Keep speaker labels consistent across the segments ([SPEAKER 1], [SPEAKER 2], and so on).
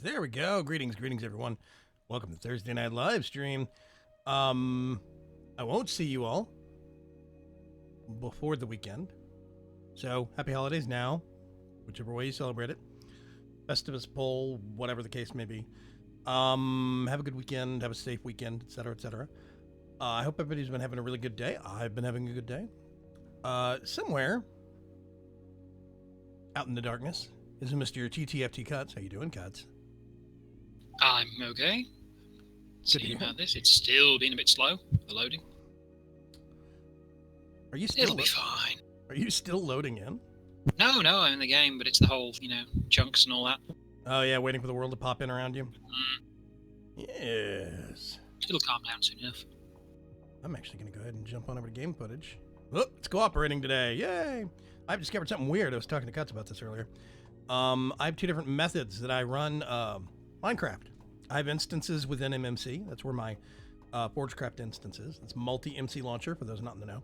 [SPEAKER 1] There we go. Greetings, everyone. Welcome to Thursday Night Live Stream. I won't see you all before the weekend. So, happy holidays now, whichever way you celebrate it. Festivus poll, whatever the case may be. Have a good weekend, have a safe weekend, etc., etc. I hope everybody's been having a really good day. I've been having a good day. Somewhere out in the darkness is Mr. TTFT Cuts. How you doing, Cuts?
[SPEAKER 2] I'm okay. See about this. It's still been a bit slow, the loading.
[SPEAKER 1] Are you still?
[SPEAKER 2] It'll be fine.
[SPEAKER 1] Are you still loading in?
[SPEAKER 2] No, I'm in the game, but it's the whole, chunks and all that.
[SPEAKER 1] Oh yeah, waiting for the world to pop in around you.
[SPEAKER 2] Mm.
[SPEAKER 1] Yes.
[SPEAKER 2] It'll calm down soon enough.
[SPEAKER 1] I'm actually going to go ahead and jump on over to game footage. Oh, it's cooperating today. Yay! I've discovered something weird. I was talking to Cuts about this earlier. I have two different methods that I run Minecraft. I have instances within MMC. That's where my ForgeCraft instance is. It's multi-MC launcher, for those not in the know.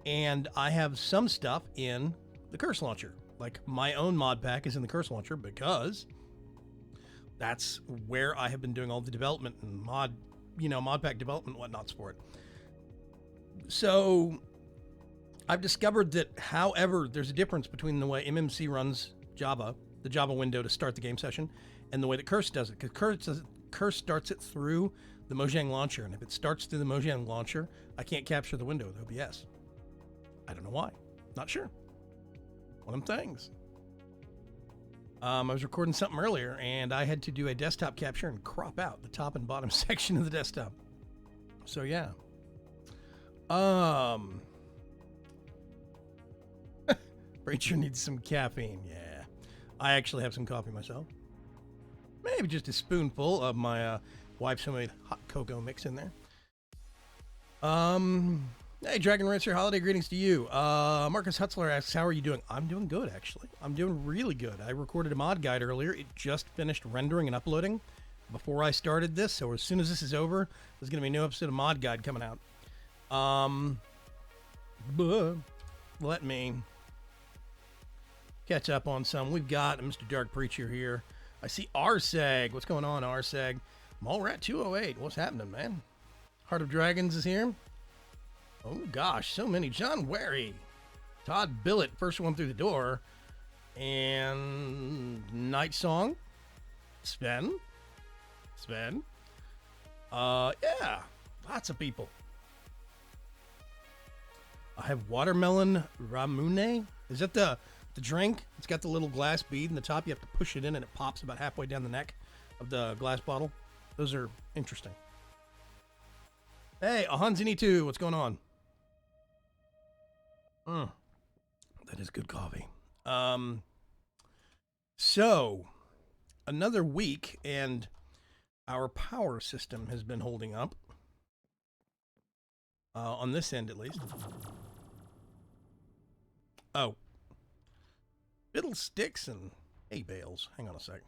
[SPEAKER 1] And I have some stuff in the Curse launcher. Like, my own mod pack is in the Curse launcher because that's where I have been doing all the development and mod pack development and whatnots for it. So I've discovered that, however, there's a difference between the way MMC runs Java, the Java window to start the game session, and the way that Curse does it. Because Curse starts it through the Mojang launcher, and if it starts through the Mojang launcher, I can't capture the window with OBS. I don't know why. Not sure. One of them things. I was recording something earlier, and I had to do a desktop capture and crop out the top and bottom section of the desktop. So yeah. Preacher needs some caffeine. Yeah. I actually have some coffee myself. Maybe just a spoonful of my wife's homemade hot cocoa mix in there. Hey, Dragon Rancer, holiday greetings to you. Marcus Hutzler asks, how are you doing? I'm doing good, actually. I'm doing really good. I recorded a mod guide earlier. It just finished rendering and uploading before I started this. So as soon as this is over, there's going to be a new episode of Mod Guide coming out. Let me catch up on some. We've got Mr. Dark Preacher here. I see Arseg. What's going on, Arseg? Mallrat 208. What's happening, man? Heart of Dragons is here. Oh, gosh. So many. John Wary. Todd Billett. First one through the door. And Night Song. Sven. Yeah. Lots of people. I have Watermelon Ramune. Is that the drink? It's got the little glass bead in the top. You have to push it in and it pops about halfway down the neck of the glass bottle. Those are interesting. Hey, Ahanzini2, what's going on? That is good coffee. So, another week, and our power system has been holding up. On this end, at least. Oh. Fiddlesticks and hay bales. Hang on a sec.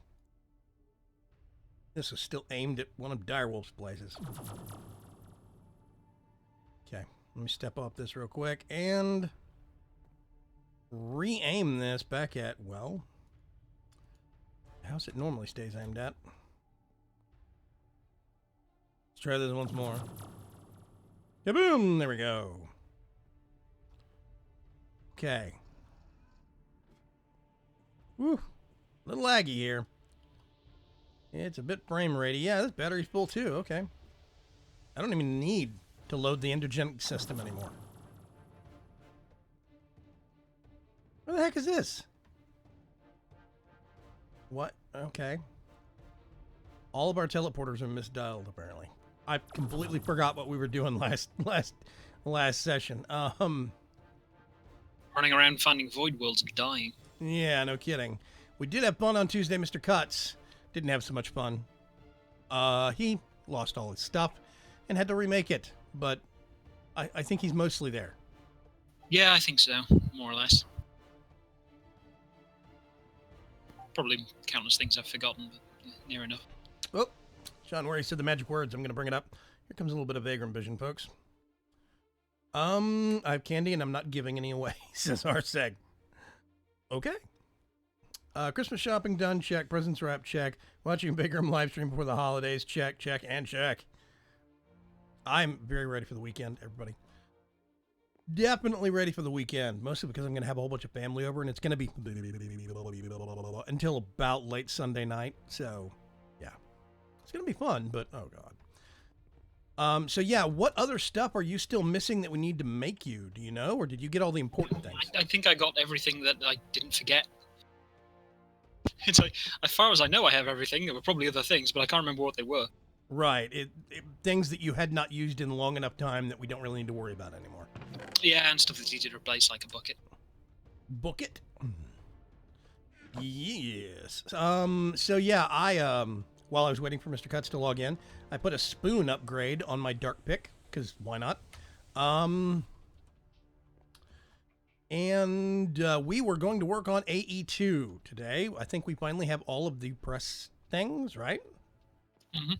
[SPEAKER 1] This is still aimed at one of Direwolf's places. Okay, let me step up this real quick and re-aim this back at, well, the house it normally stays aimed at. Let's try this once more. Kaboom! There we go. Okay. Woo, a little laggy here. It's a bit frame ratey. Yeah, this battery's full too. Okay. I don't even need to load the endogenic system anymore. What the heck is this? What? Okay. All of our teleporters are misdialed, apparently. I completely forgot what we were doing last session.
[SPEAKER 2] Running around finding void worlds and dying.
[SPEAKER 1] Yeah, no kidding. We did have fun on Tuesday, Mr. Cuts. Didn't have so much fun. He lost all his stuff and had to remake it, but I think he's mostly there.
[SPEAKER 2] Yeah, I think so, more or less. Probably countless things I've forgotten, but near enough.
[SPEAKER 1] Oh, Sean Wary said the magic words. I'm going to bring it up. Here comes a little bit of Vagrant Vision, folks. I have candy and I'm not giving any away, says Arseg. Okay. Christmas shopping done, check. Presents wrapped, check. Watching Big Room live stream before the holidays, check, and check. I'm very ready for the weekend, everybody. Definitely ready for the weekend, mostly because I'm going to have a whole bunch of family over, and it's going to be until about late Sunday night. So, yeah. It's going to be fun, but oh God. So yeah, what other stuff are you still missing that we need to make you? Do you know, or did you get all the important things?
[SPEAKER 2] I think I got everything that I didn't forget. It's like, as far as I know, I have everything. There were probably other things, but I can't remember what they were.
[SPEAKER 1] Right. Things that you had not used in long enough time that we don't really need to worry about anymore.
[SPEAKER 2] Yeah, and stuff that's easy to replace, like a bucket.
[SPEAKER 1] Bucket? Yes. So yeah, while I was waiting for Mr. Cuts to log in, I put a spoon upgrade on my dark pick, because why not? And we were going to work on AE2 today. I think we finally have all of the press things, right?
[SPEAKER 2] Mm-hmm.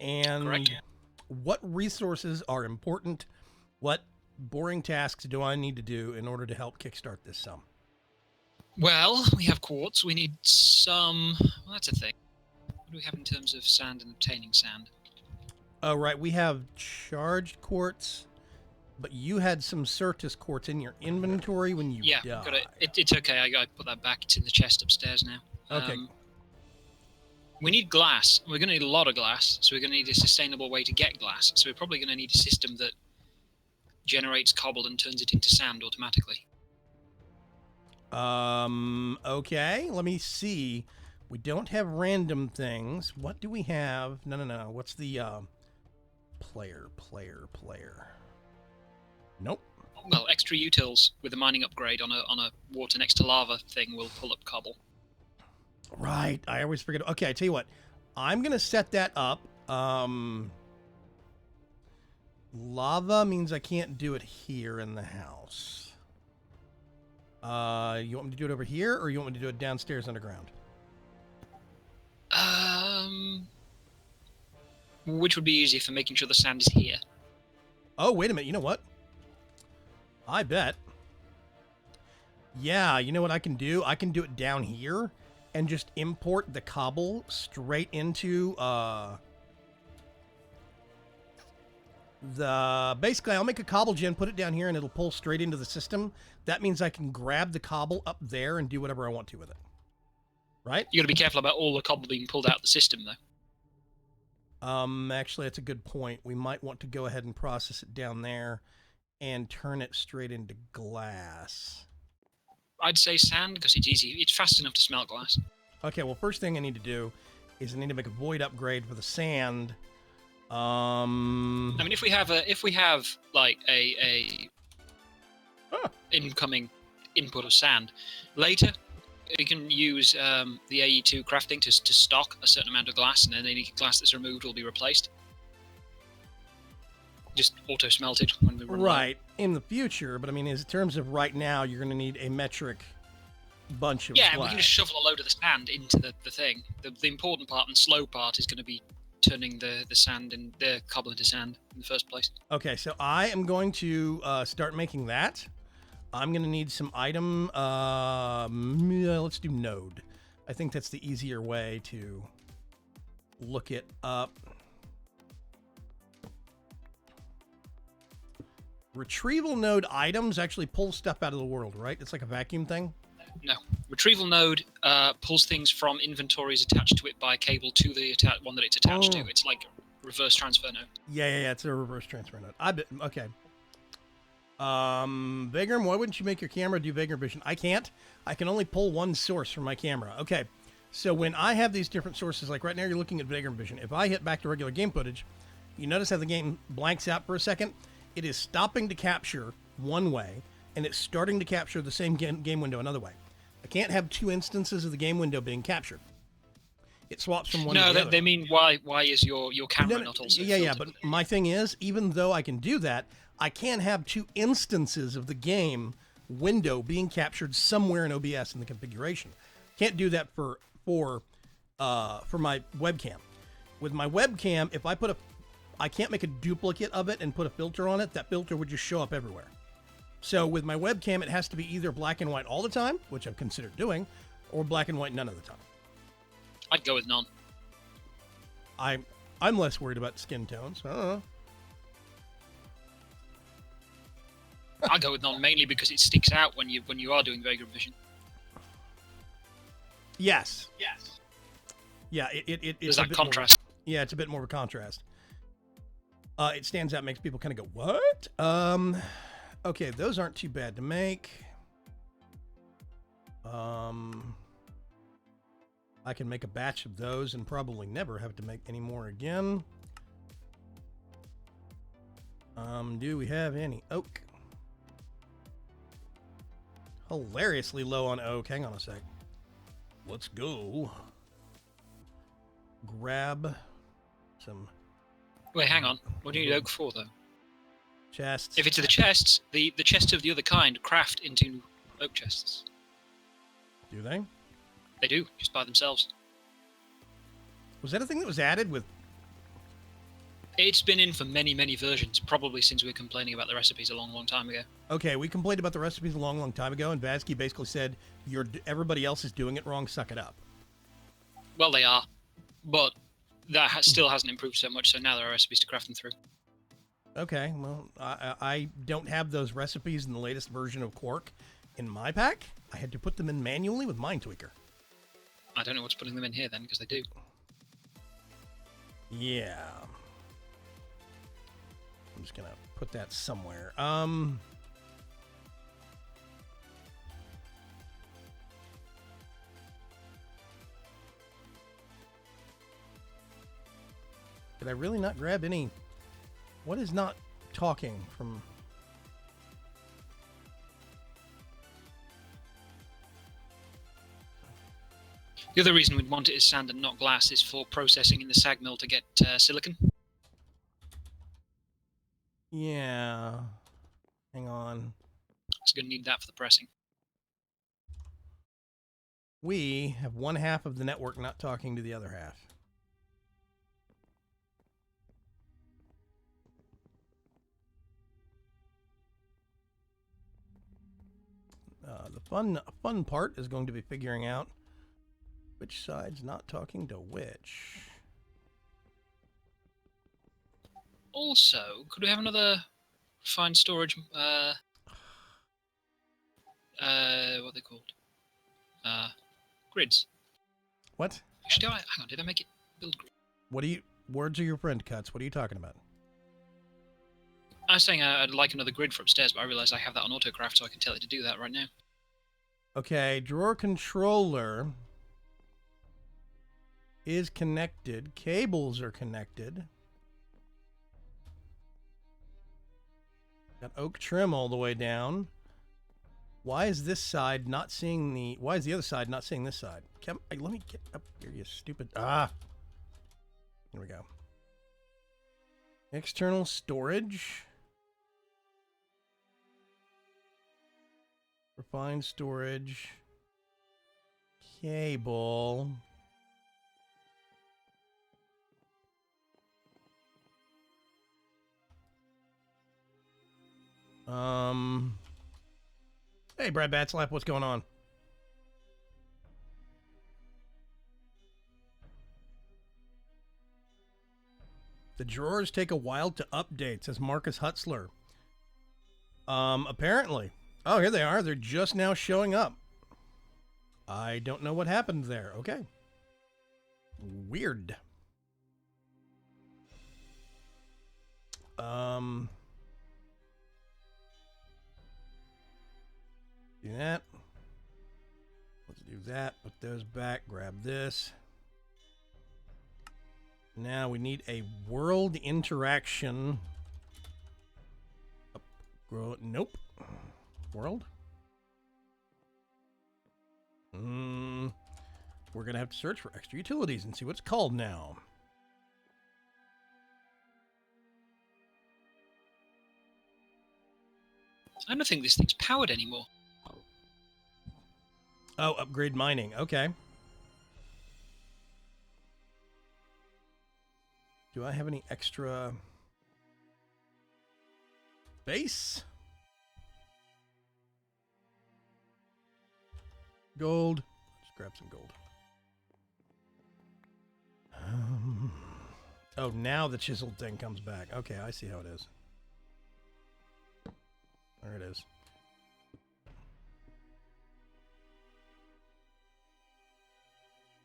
[SPEAKER 1] And
[SPEAKER 2] correct.
[SPEAKER 1] What resources are important? What boring tasks do I need to do in order to help kickstart this some?
[SPEAKER 2] Well, we have quartz. We need some... Well, that's a thing. What do we have in terms of sand and obtaining sand?
[SPEAKER 1] Oh, right. We have charged quartz, but you had some Certus quartz in your inventory when you died.
[SPEAKER 2] Got it. It's okay. I put that back. It's in the chest upstairs now.
[SPEAKER 1] Okay.
[SPEAKER 2] We need glass. We're going to need a lot of glass, so we're going to need a sustainable way to get glass. So we're probably going to need a system that generates cobble and turns it into sand automatically.
[SPEAKER 1] Okay. Let me see. We don't have random things. What do we have? No. What's the, player? Nope.
[SPEAKER 2] Well, extra utils with a mining upgrade on a water next to lava thing will pull up cobble.
[SPEAKER 1] Right. I always forget. Okay, I tell you what. I'm going to set that up. Lava means I can't do it here in the house. You want me to do it over here, or you want me to do it downstairs underground?
[SPEAKER 2] Which would be easier for making sure the sand is here?
[SPEAKER 1] Oh, wait a minute. You know what? I bet. Yeah, you know what I can do? I can do it down here and just import the cobble straight into basically I'll make a cobble gen, put it down here, and it'll pull straight into the system. That means I can grab the cobble up there and do whatever I want to with it. Right?
[SPEAKER 2] You got to be careful about all the cobble being pulled out of the system, though.
[SPEAKER 1] Actually, that's a good point. We might want to go ahead and process it down there and turn it straight into glass.
[SPEAKER 2] I'd say sand, because it's easy. It's fast enough to smelt glass.
[SPEAKER 1] Okay, well, first thing I need to do is I need to make a void upgrade for the sand. I
[SPEAKER 2] mean, if we have like a incoming input of sand, later we can use the AE2 crafting to stock a certain amount of glass, and then any glass that's removed will be replaced. Just auto smelted when we run
[SPEAKER 1] right in the future, but I mean, in terms of right now, you're going to need a metric bunch of glass.
[SPEAKER 2] We can just shovel a load of the sand into the thing. The important part and slow part is going to be turning the sand and the cobble into sand in the first place. Okay,
[SPEAKER 1] so I am going to start making that. I'm going to need some item. Let's do node. I think that's the easier way to look it up. Retrieval node items actually pull stuff out of the world, right? It's like a vacuum thing?
[SPEAKER 2] No. Retrieval node pulls things from inventories attached to it by a cable to the one that it's attached to. It's like a reverse transfer node.
[SPEAKER 1] Yeah, it's a reverse transfer node. I bet. Okay. Vagrant, why wouldn't you make your camera do Vagrant vision? I can't. I can only pull one source from my camera. Okay. So when I have these different sources, like right now you're looking at Vagrant vision. If I hit back to regular game footage, you notice how the game blanks out for a second? It is stopping to capture one way, and it's starting to capture the same game window another way. I can't have two instances of the game window being captured. It swaps from one to the other.
[SPEAKER 2] They mean why is your camera not also
[SPEAKER 1] Yeah, but my thing is, even though I can do that, I can't have two instances of the game window being captured somewhere in OBS in the configuration. Can't do that for my webcam. With my webcam, if I can't make a duplicate of it and put a filter on it, that filter would just show up everywhere. So with my webcam, it has to be either black and white all the time, which I've considered doing, Or black and white none of the time?
[SPEAKER 2] I'd go with none.
[SPEAKER 1] I'm less worried about skin tones. I don't know.
[SPEAKER 2] I'd go with none mainly because it sticks out when you are doing vagrant vision.
[SPEAKER 1] Yes. Yeah, it's
[SPEAKER 2] There's
[SPEAKER 1] a
[SPEAKER 2] that
[SPEAKER 1] bit
[SPEAKER 2] contrast.
[SPEAKER 1] Yeah, it's a bit more of a contrast. It stands out, makes people kind of go, what? Okay, those aren't too bad to make. I can make a batch of those and probably never have to make any more again. Do we have any oak? Hilariously low on oak. Hang on a sec. Let's go. Grab some
[SPEAKER 2] Wait, hang on. What do you need oak for, though?
[SPEAKER 1] chests.
[SPEAKER 2] If it's the chests, the chests of the other kind craft into oak chests.
[SPEAKER 1] Do they?
[SPEAKER 2] They do, just by themselves.
[SPEAKER 1] Was that a thing that was added with?
[SPEAKER 2] It's been in for many, many versions, probably since we were complaining about the recipes a long, long time ago.
[SPEAKER 1] Okay, we complained about the recipes a long, long time ago, and Vasky basically said, everybody else is doing it wrong, suck it up.
[SPEAKER 2] Well, they are, but that still hasn't improved so much, so now there are recipes to craft them through.
[SPEAKER 1] Okay, well, I don't have those recipes in the latest version of Quark in my pack. I had to put them in manually with Mindtweaker.
[SPEAKER 2] I don't know what's putting them in here then, because they do.
[SPEAKER 1] Yeah. I'm just gonna put that somewhere. Did I really not grab any? What is not talking from?
[SPEAKER 2] The other reason we'd want it as sand and not glass is for processing in the sag mill to get silicon.
[SPEAKER 1] Yeah. Hang on.
[SPEAKER 2] So going to need that for the pressing.
[SPEAKER 1] We have one half of the network not talking to the other half. The fun part is going to be figuring out which side's not talking to which.
[SPEAKER 2] Also, could we have another fine storage, what are they called? Grids.
[SPEAKER 1] What?
[SPEAKER 2] Actually, hang on, did I make it build grid?
[SPEAKER 1] What do you? Words are your friend, Cuts. What are you talking about?
[SPEAKER 2] I was saying I'd like another grid for upstairs, but I realised I have that on AutoCraft, so I can tell it to do that right now.
[SPEAKER 1] Okay, drawer controller is connected. Cables are connected. Got oak trim all the way down. Why is this side not seeing the... Why is the other side not seeing this side? Let me get up here, you stupid... Ah! Here we go. External storage. Refined storage. Cable. Hey, Brad Batslap, what's going on? The drawers take a while to update, says Marcus Hutzler. Apparently. Oh, here they are. They're just now showing up. I don't know what happened there. Okay. Weird. Do that. Let's do that. Put those back. Grab this. Now we need a world interaction. Nope. World? We're going to have to search for extra utilities and see what it's called now.
[SPEAKER 2] I don't think this thing's powered anymore.
[SPEAKER 1] Oh, upgrade mining. Okay. Do I have any extra base? Gold. Let's grab some gold. Oh, now the chiseled thing comes back. Okay, I see how it is. There it is.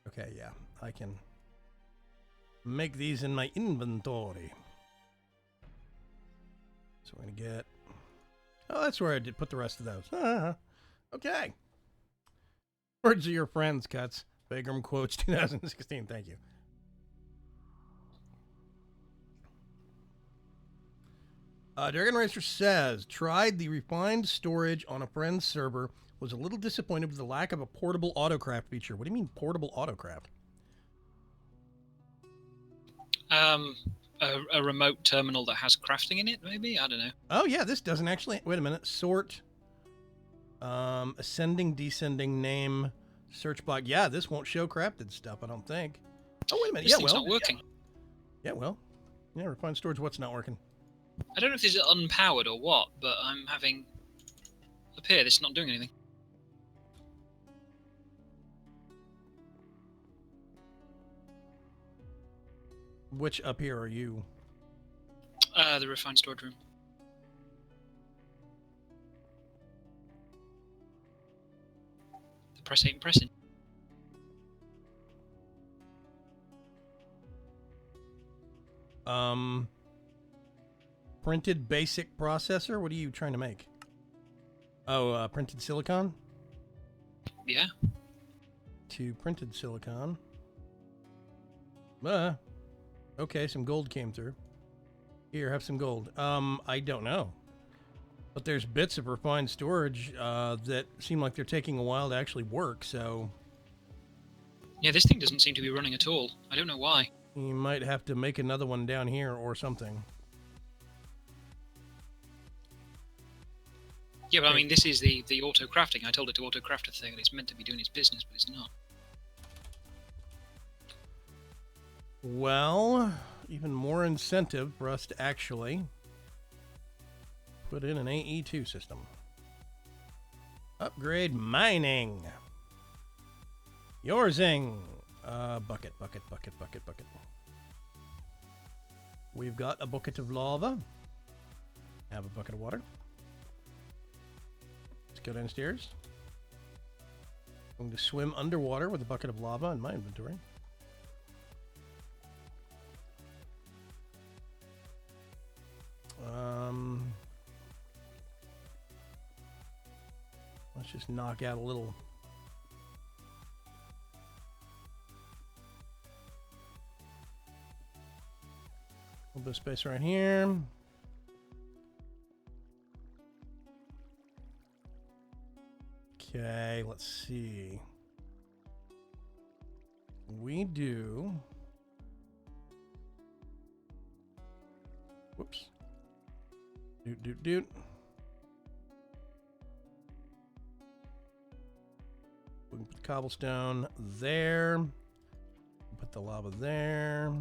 [SPEAKER 1] Okay, yeah, I can make these in my inventory. So we're going to get... Oh, that's where I did put the rest of those. Okay. Words of your friends, Cuts. Vagram Quotes 2016. Thank you. Dragon Racer says, tried the refined storage on a friend's server, was a little disappointed with the lack of a portable autocraft feature. What do you mean portable autocraft?
[SPEAKER 2] A remote terminal that has crafting in it, maybe? I don't know.
[SPEAKER 1] Oh, yeah, this doesn't actually... Wait a minute. Sort, ascending, descending, name, search block. Yeah, this won't show crafted stuff, I don't think. Oh, wait a minute.
[SPEAKER 2] This thing's not working.
[SPEAKER 1] Yeah, well. Yeah, refined storage, what's not working?
[SPEAKER 2] I don't know if this is unpowered or what, but I'm having... Up here, this is not doing anything.
[SPEAKER 1] Which up here are you?
[SPEAKER 2] The refined storage room. The press ain't pressing.
[SPEAKER 1] Printed basic processor? What are you trying to make? Oh, printed silicon?
[SPEAKER 2] Yeah.
[SPEAKER 1] To printed silicon. Okay, some gold came through. Here, have some gold. I don't know. But there's bits of refined storage that seem like they're taking a while to actually work, so...
[SPEAKER 2] Yeah, this thing doesn't seem to be running at all. I don't know why.
[SPEAKER 1] You might have to make another one down here or something.
[SPEAKER 2] Yeah, but I mean, this is the auto-crafting. I told it to auto-craft a thing, and it's meant to be doing its business, but it's not.
[SPEAKER 1] Well, even more incentive for us to actually put in an AE2 system. Upgrade mining. Yoursing. Bucket. We've got a bucket of lava. Have a bucket of water. Let's go downstairs. I'm going to swim underwater with a bucket of lava in my inventory. Let's just knock out a little bit of space right here. Okay, let's see. We do. Whoops. Doot. We can put the cobblestone there. Put the lava there.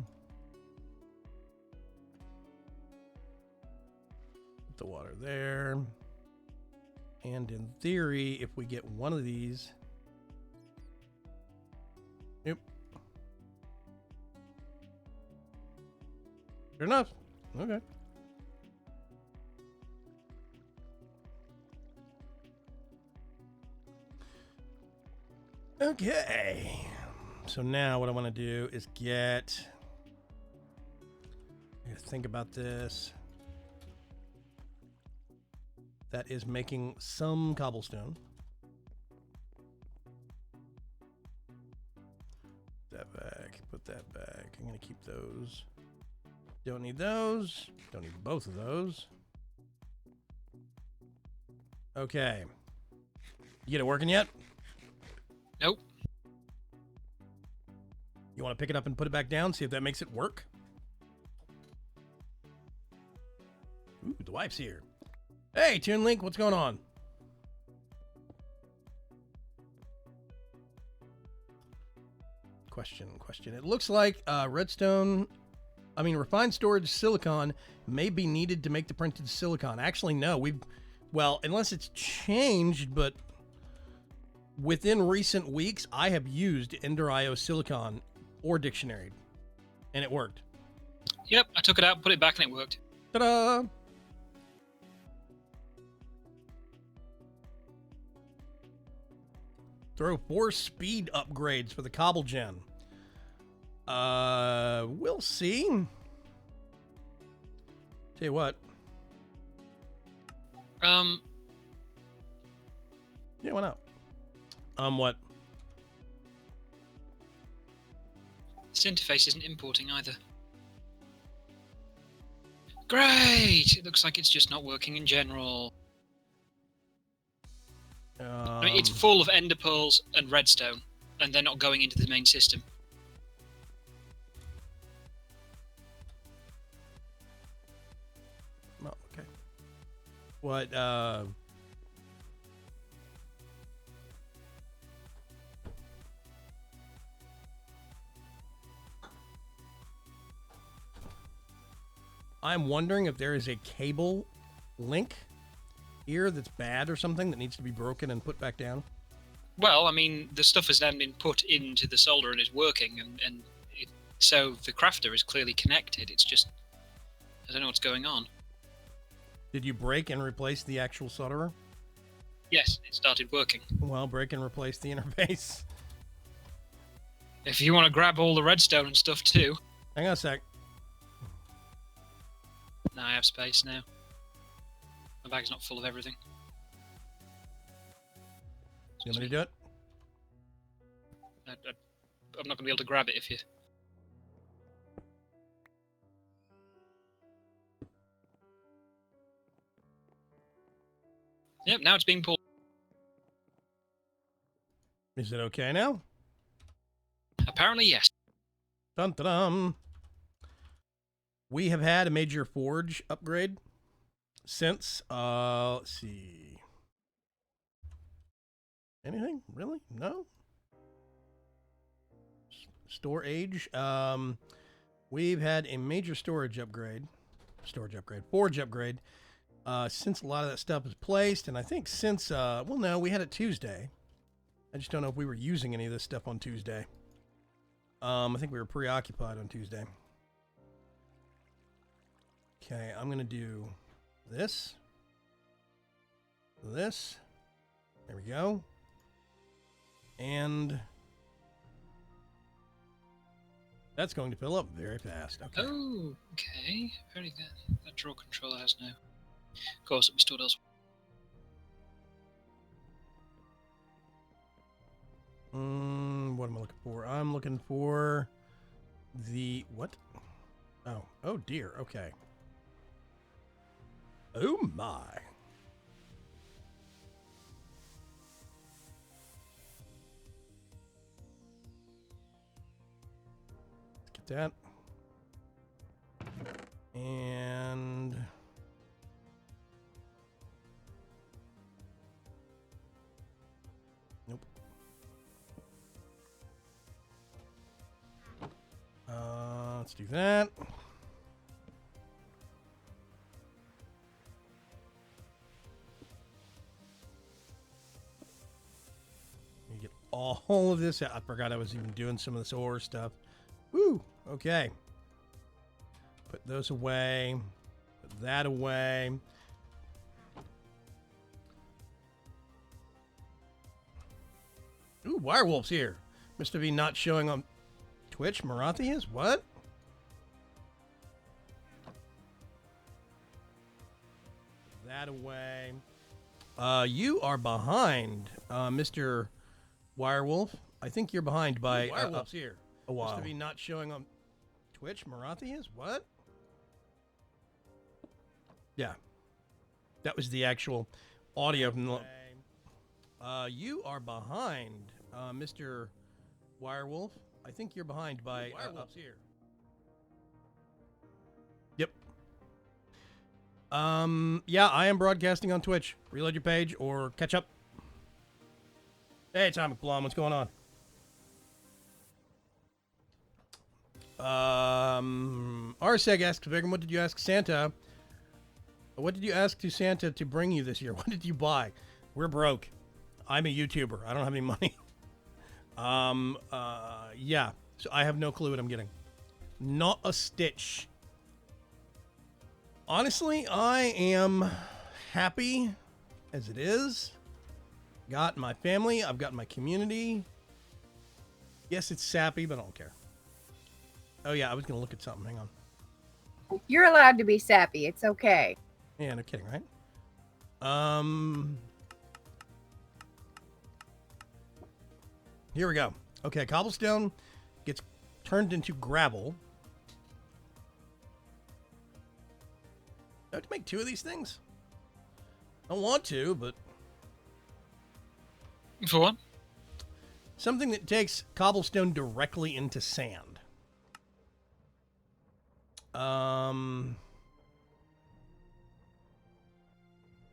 [SPEAKER 1] Put the water there. And in theory, if we get one of these... Yep. Good enough. Okay. Okay. So now what I want to do is get... I gotta think about this. That is making some cobblestone. Put that back. Put that back. I'm going to keep those. Don't need those. Don't need both of those. Okay. You get it working yet?
[SPEAKER 2] Nope.
[SPEAKER 1] You want to pick it up and put it back down, see if that makes it work? Ooh, the wife's here. Hey, Toon Link, what's going on? Question. It looks like refined storage silicon may be needed to make the printed silicon. Actually, no. Well, unless it's changed, but within recent weeks, I have used Ender.io Silicon or Dictionary, and it worked.
[SPEAKER 2] Yep, I took it out, put it back, and it worked.
[SPEAKER 1] Ta-da! Throw 4 speed upgrades for the Cobble Gen. We'll see. Tell you what. Yeah, why not? What?
[SPEAKER 2] This interface isn't importing either. Great! It looks like it's just not working in general. I mean, it's full of ender pearls and redstone, and they're not going into the main system.
[SPEAKER 1] Oh, okay. What, I'm wondering if there is a cable link here that's bad or something that needs to be broken and put back down.
[SPEAKER 2] Well, I mean, the stuff has then been put into the solder and is working, so the crafter is clearly connected. It's just, I don't know what's going on.
[SPEAKER 1] Did you break and replace the actual solderer?
[SPEAKER 2] Yes, it started working.
[SPEAKER 1] Well, break and replace the interface.
[SPEAKER 2] If you want to grab all the redstone and stuff too.
[SPEAKER 1] Hang on a sec.
[SPEAKER 2] Now I have space now. My bag's not full of everything.
[SPEAKER 1] You want me to do it?
[SPEAKER 2] I'm not going to be able to grab it if you... Yep, now it's being pulled.
[SPEAKER 1] Is it okay now?
[SPEAKER 2] Apparently, yes.
[SPEAKER 1] Dun-dun-dum. We have had a major forge upgrade since, let's see. Anything? Really? No? Store age. We've had a major forge upgrade, since a lot of that stuff is placed, and I think since, well, no, we had it Tuesday. I just don't know if we were using any of this stuff on Tuesday. I think we were preoccupied on Tuesday. Okay, I'm going to do this. This. There we go. And that's going to fill up very fast. Okay.
[SPEAKER 2] Oh, okay. Very good. That draw controller has no... Of course, it'll be stored elsewhere.
[SPEAKER 1] What am I looking for? I'm looking for the... What? Oh dear. Okay. Oh my. Let's get that. And nope. Let's do that. You get all of this out. I forgot I was even doing some of this ore stuff. Woo! Okay. Put those away. Put that away. Ooh, Wirewolf's here. Mr. V not showing on Twitch. Marathi is? What? Put that away. You are behind, Mr. Wirewolf. I think you're behind by
[SPEAKER 2] Wirewolf's here.
[SPEAKER 1] A while.
[SPEAKER 2] Mr. V
[SPEAKER 1] not showing on Twitch. Marathi is? What? Yeah. That was the actual audio from the... you are behind, Mr. Wirewolf. I think you're behind by...
[SPEAKER 2] Wirewolf's here.
[SPEAKER 1] Yep. Yeah, I am broadcasting on Twitch. Reload your page or catch up. Hey, Atomic Blonde, what's going on? Arseg asks, Vigram, what did you ask Santa? What did you ask to Santa to bring you this year? What did you buy? We're broke. I'm a YouTuber. I don't have any money. Yeah. So I have no clue what I'm getting. Not a stitch. Honestly, I am happy as it is. Got my family. I've got my community. Yes, it's sappy, but I don't care. Oh, yeah, I was going to look at something. Hang on.
[SPEAKER 3] You're allowed to be sappy. It's okay.
[SPEAKER 1] Yeah, no kidding, right? Here we go. Okay, cobblestone gets turned into gravel. Do I have to make 2 of these things? I don't want to, but...
[SPEAKER 2] For what?
[SPEAKER 1] Something that takes cobblestone directly into sand.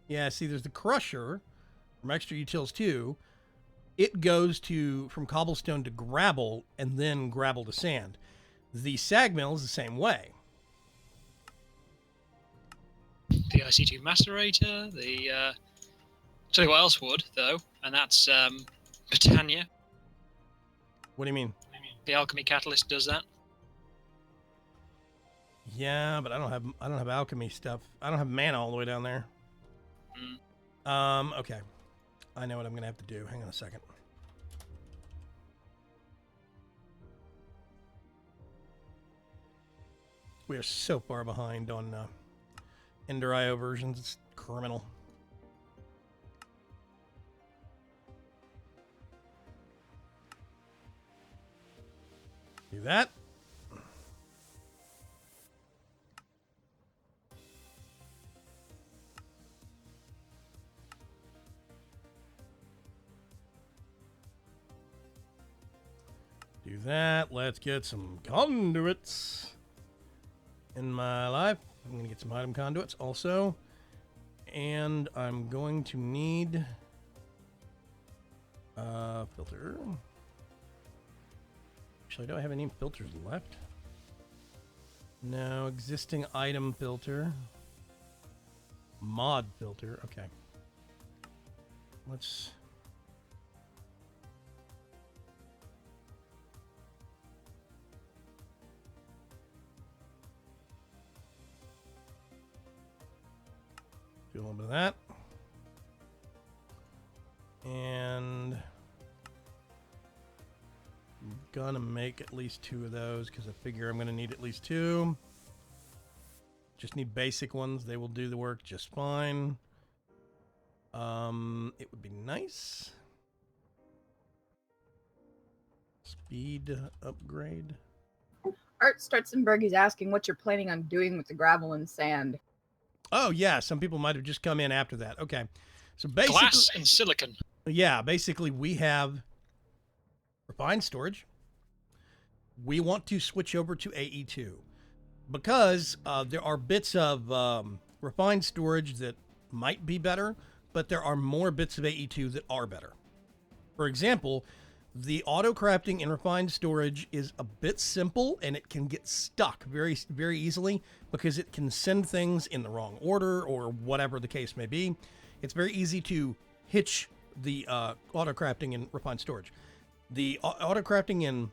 [SPEAKER 1] Yeah, see, there's the crusher from Extra Utils 2. It goes from cobblestone to gravel and then gravel to sand. The sag mill is the same way.
[SPEAKER 2] The IC2 macerator, the... tell you what else would, though, and that's Britannia.
[SPEAKER 1] What do you mean?
[SPEAKER 2] The alchemy catalyst does that.
[SPEAKER 1] Yeah, but I don't have alchemy stuff. I don't have mana all the way down there. Okay. I know what I'm gonna have to do. Hang on a second. We are so far behind on Ender IO versions. It's criminal. Do that. Do that. Let's get some conduits in my life. I'm going to get some item conduits also. And I'm going to need a filter. Actually, do I have any filters left? No, existing item filter. Mod filter. Okay. Let's... do a little bit of that. And I'm gonna make at least 2 of those because I figure I'm gonna need at least 2. Just need basic ones. They will do the work just fine. It would be nice. Speed upgrade.
[SPEAKER 3] Art Stutzenberg is asking what you're planning on doing with the gravel and sand.
[SPEAKER 1] Oh, yeah. Some people might have just come in after that. Okay. So basically...
[SPEAKER 2] Glass and silicon.
[SPEAKER 1] Yeah, basically we have refined storage. We want to switch over to AE2 because there are bits of refined storage that might be better, but there are more bits of AE2 that are better. For example, the auto crafting in refined storage is a bit simple and it can get stuck very, very easily because it can send things in the wrong order or whatever the case may be. It's very easy to hitch the auto crafting in refined storage. The auto crafting in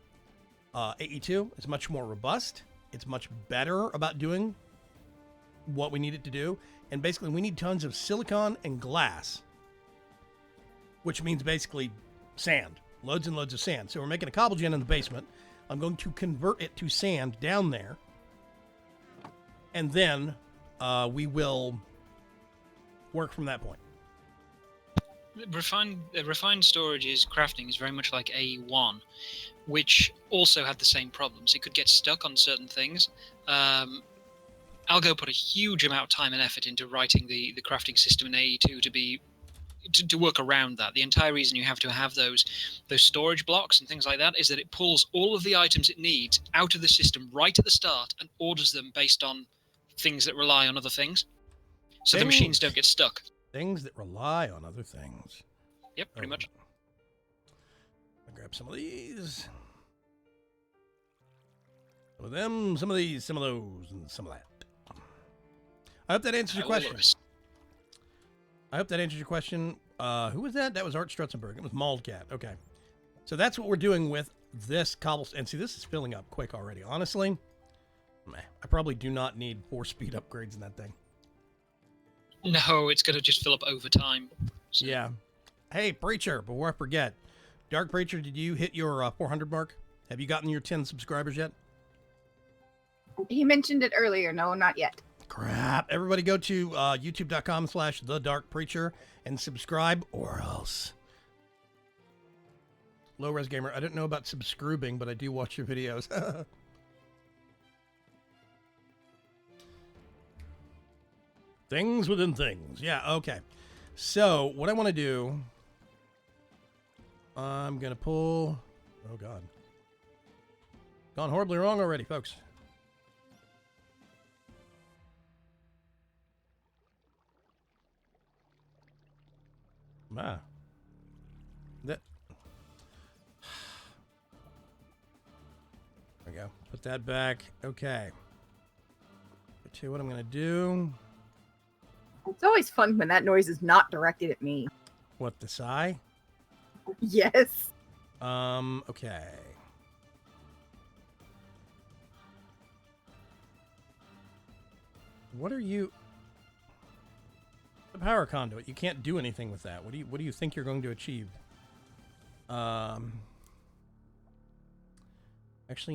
[SPEAKER 1] AE2 is much more robust. It's much better about doing what we need it to do. And basically we need tons of silicon and glass, which means basically sand. Loads and loads of sand. So we're making a cobble gen in the basement. I'm going to convert it to sand down there. And then we will work from that point.
[SPEAKER 2] Refined storage's crafting is very much like A1, which also had the same problems. It could get stuck on certain things. Algo put a huge amount of time and effort into writing the crafting system in AE2 to work around that. The entire reason you have to have those storage blocks and things like that is that it pulls all of the items it needs out of the system right at the start and orders them based on things that rely on other things. So the machines don't get stuck.
[SPEAKER 1] Things that rely on other things.
[SPEAKER 2] Yep, pretty much.
[SPEAKER 1] I'll grab some of these. Some of them, some of these, some of those, and some of that. I hope that answers your question. I hope that answers your question. Who was that? That was Art Strutzenberg. It was Maldcat. Okay. So that's what we're doing with this cobblestone. And see, this is filling up quick already. Honestly, I probably do not need 4 speed upgrades in that thing.
[SPEAKER 2] No, it's going to just fill up over time. So.
[SPEAKER 1] Yeah. Hey, Preacher, before I forget, Dark Preacher, did you hit your 400 mark? Have you gotten your 10 subscribers yet?
[SPEAKER 3] He mentioned it earlier. No, not yet.
[SPEAKER 1] Crap. Everybody go to youtube.com/thedarkpreacher and subscribe or else. Low Res Gamer, I didn't know about subscribing, but I do watch your videos. Things within things. Yeah, okay. So, what I want to do, I'm going to pull... Oh, God. Gone horribly wrong already, folks. Ah. That... There we go. Put that back. Okay. Tell you what I'm going to do.
[SPEAKER 3] It's always fun when that noise is not directed at me.
[SPEAKER 1] What, the sigh?
[SPEAKER 3] Yes.
[SPEAKER 1] Okay. What are you... The power conduit. You can't do anything with that. What do you think you're going to achieve? Actually,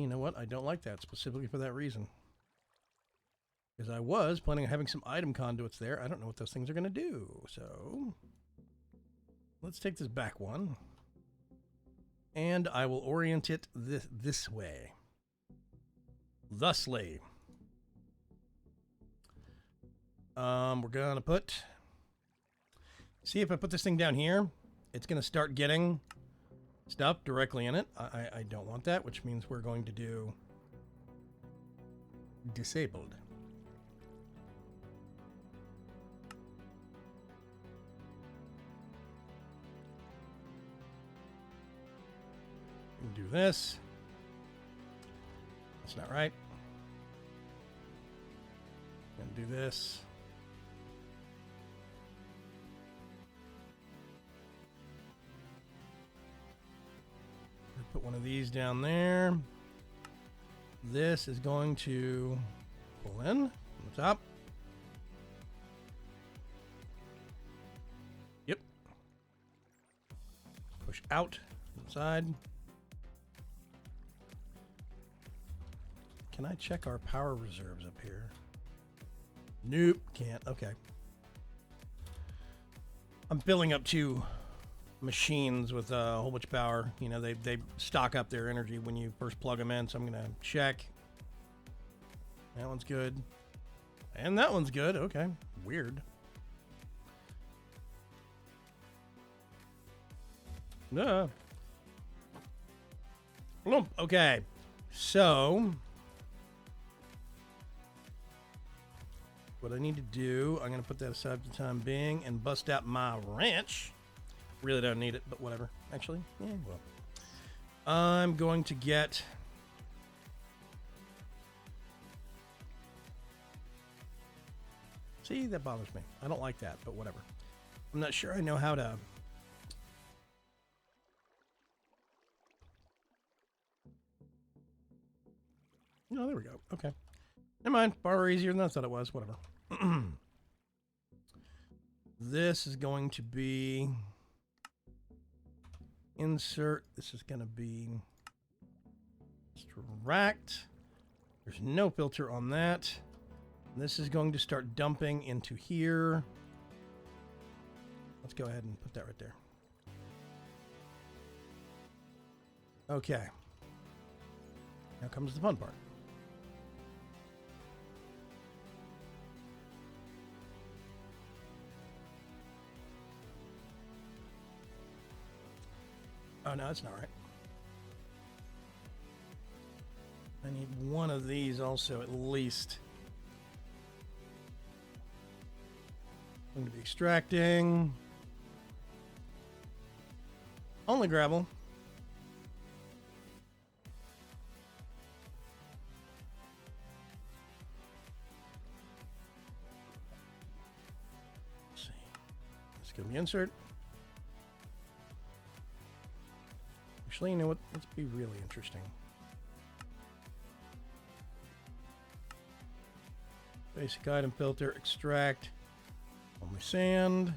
[SPEAKER 1] you know what? I don't like that specifically for that reason. Because I was planning on having some item conduits there. I don't know what those things are going to do. So, let's take this back one. And I will orient it this way. Thusly. We're going to put... See, if I put this thing down here, it's going to start getting stuff directly in it. I don't want that, which means we're going to do disabled. Do this. That's not right. Gonna do this. Put one of these down there. This is going to pull in on the top. Yep. Push out to the side. Can I check our power reserves up here? Nope, can't. Okay. I'm filling up 2 machines with a whole bunch of power. You know, they stock up their energy when you first plug them in, so I'm going to check. That one's good. And that one's good. Okay. Weird. Okay. So... what I need to do, I'm going to put that aside for the time being and bust out my wrench. Really don't need it, but whatever. Actually, yeah, well. I'm going to get... See, that bothers me. I don't like that, but whatever. I'm not sure I know how to... No, there we go. Okay. Never mind. Far easier than I thought it was. Whatever. This is going to be insert. This is going to be extract. There's no filter on that. This is going to start dumping into here. Let's go ahead and put that right there. Okay. Now comes the fun part. Oh, no, that's not right. I need one of these also, at least. I'm going to be extracting. Only gravel. Let's see. Let's go to the insert. Actually, you know what? Let's be really interesting. Basic item filter, extract, only sand.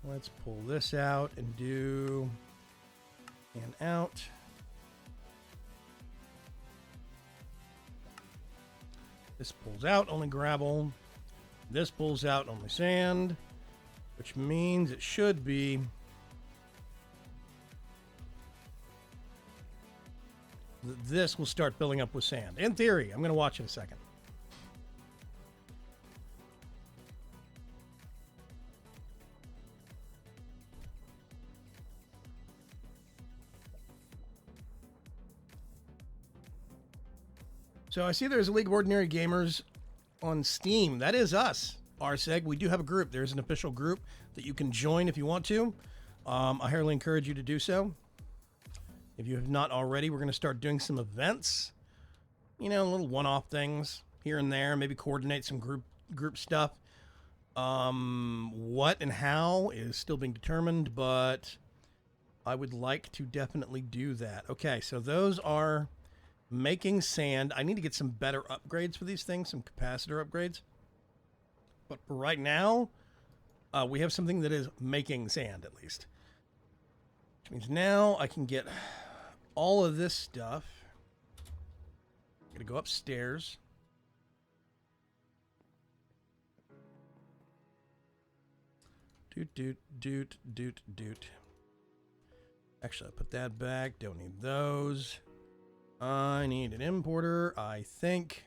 [SPEAKER 1] Let's pull this out and do and out. This pulls out only gravel. This pulls out only sand, which means it should be this will start filling up with sand. In theory, I'm going to watch in a second. So I see there's a League of Ordinary Gamers on Steam. That is us, RSEG. We do have a group. There's an official group that you can join if you want to. I highly encourage you to do so. If you have not already, we're going to start doing some events. You know, little one-off things here and there. Maybe coordinate some group stuff. What and how is still being determined, but I would like to definitely do that. Okay, so those are making sand. I need to get some better upgrades for these things, some capacitor upgrades. But for right now, we have something that is making sand, at least. Which means now I can get all of this stuff. I'm going to go upstairs. Doot. Actually, I'll put that back. Don't need those. I need an importer, I think.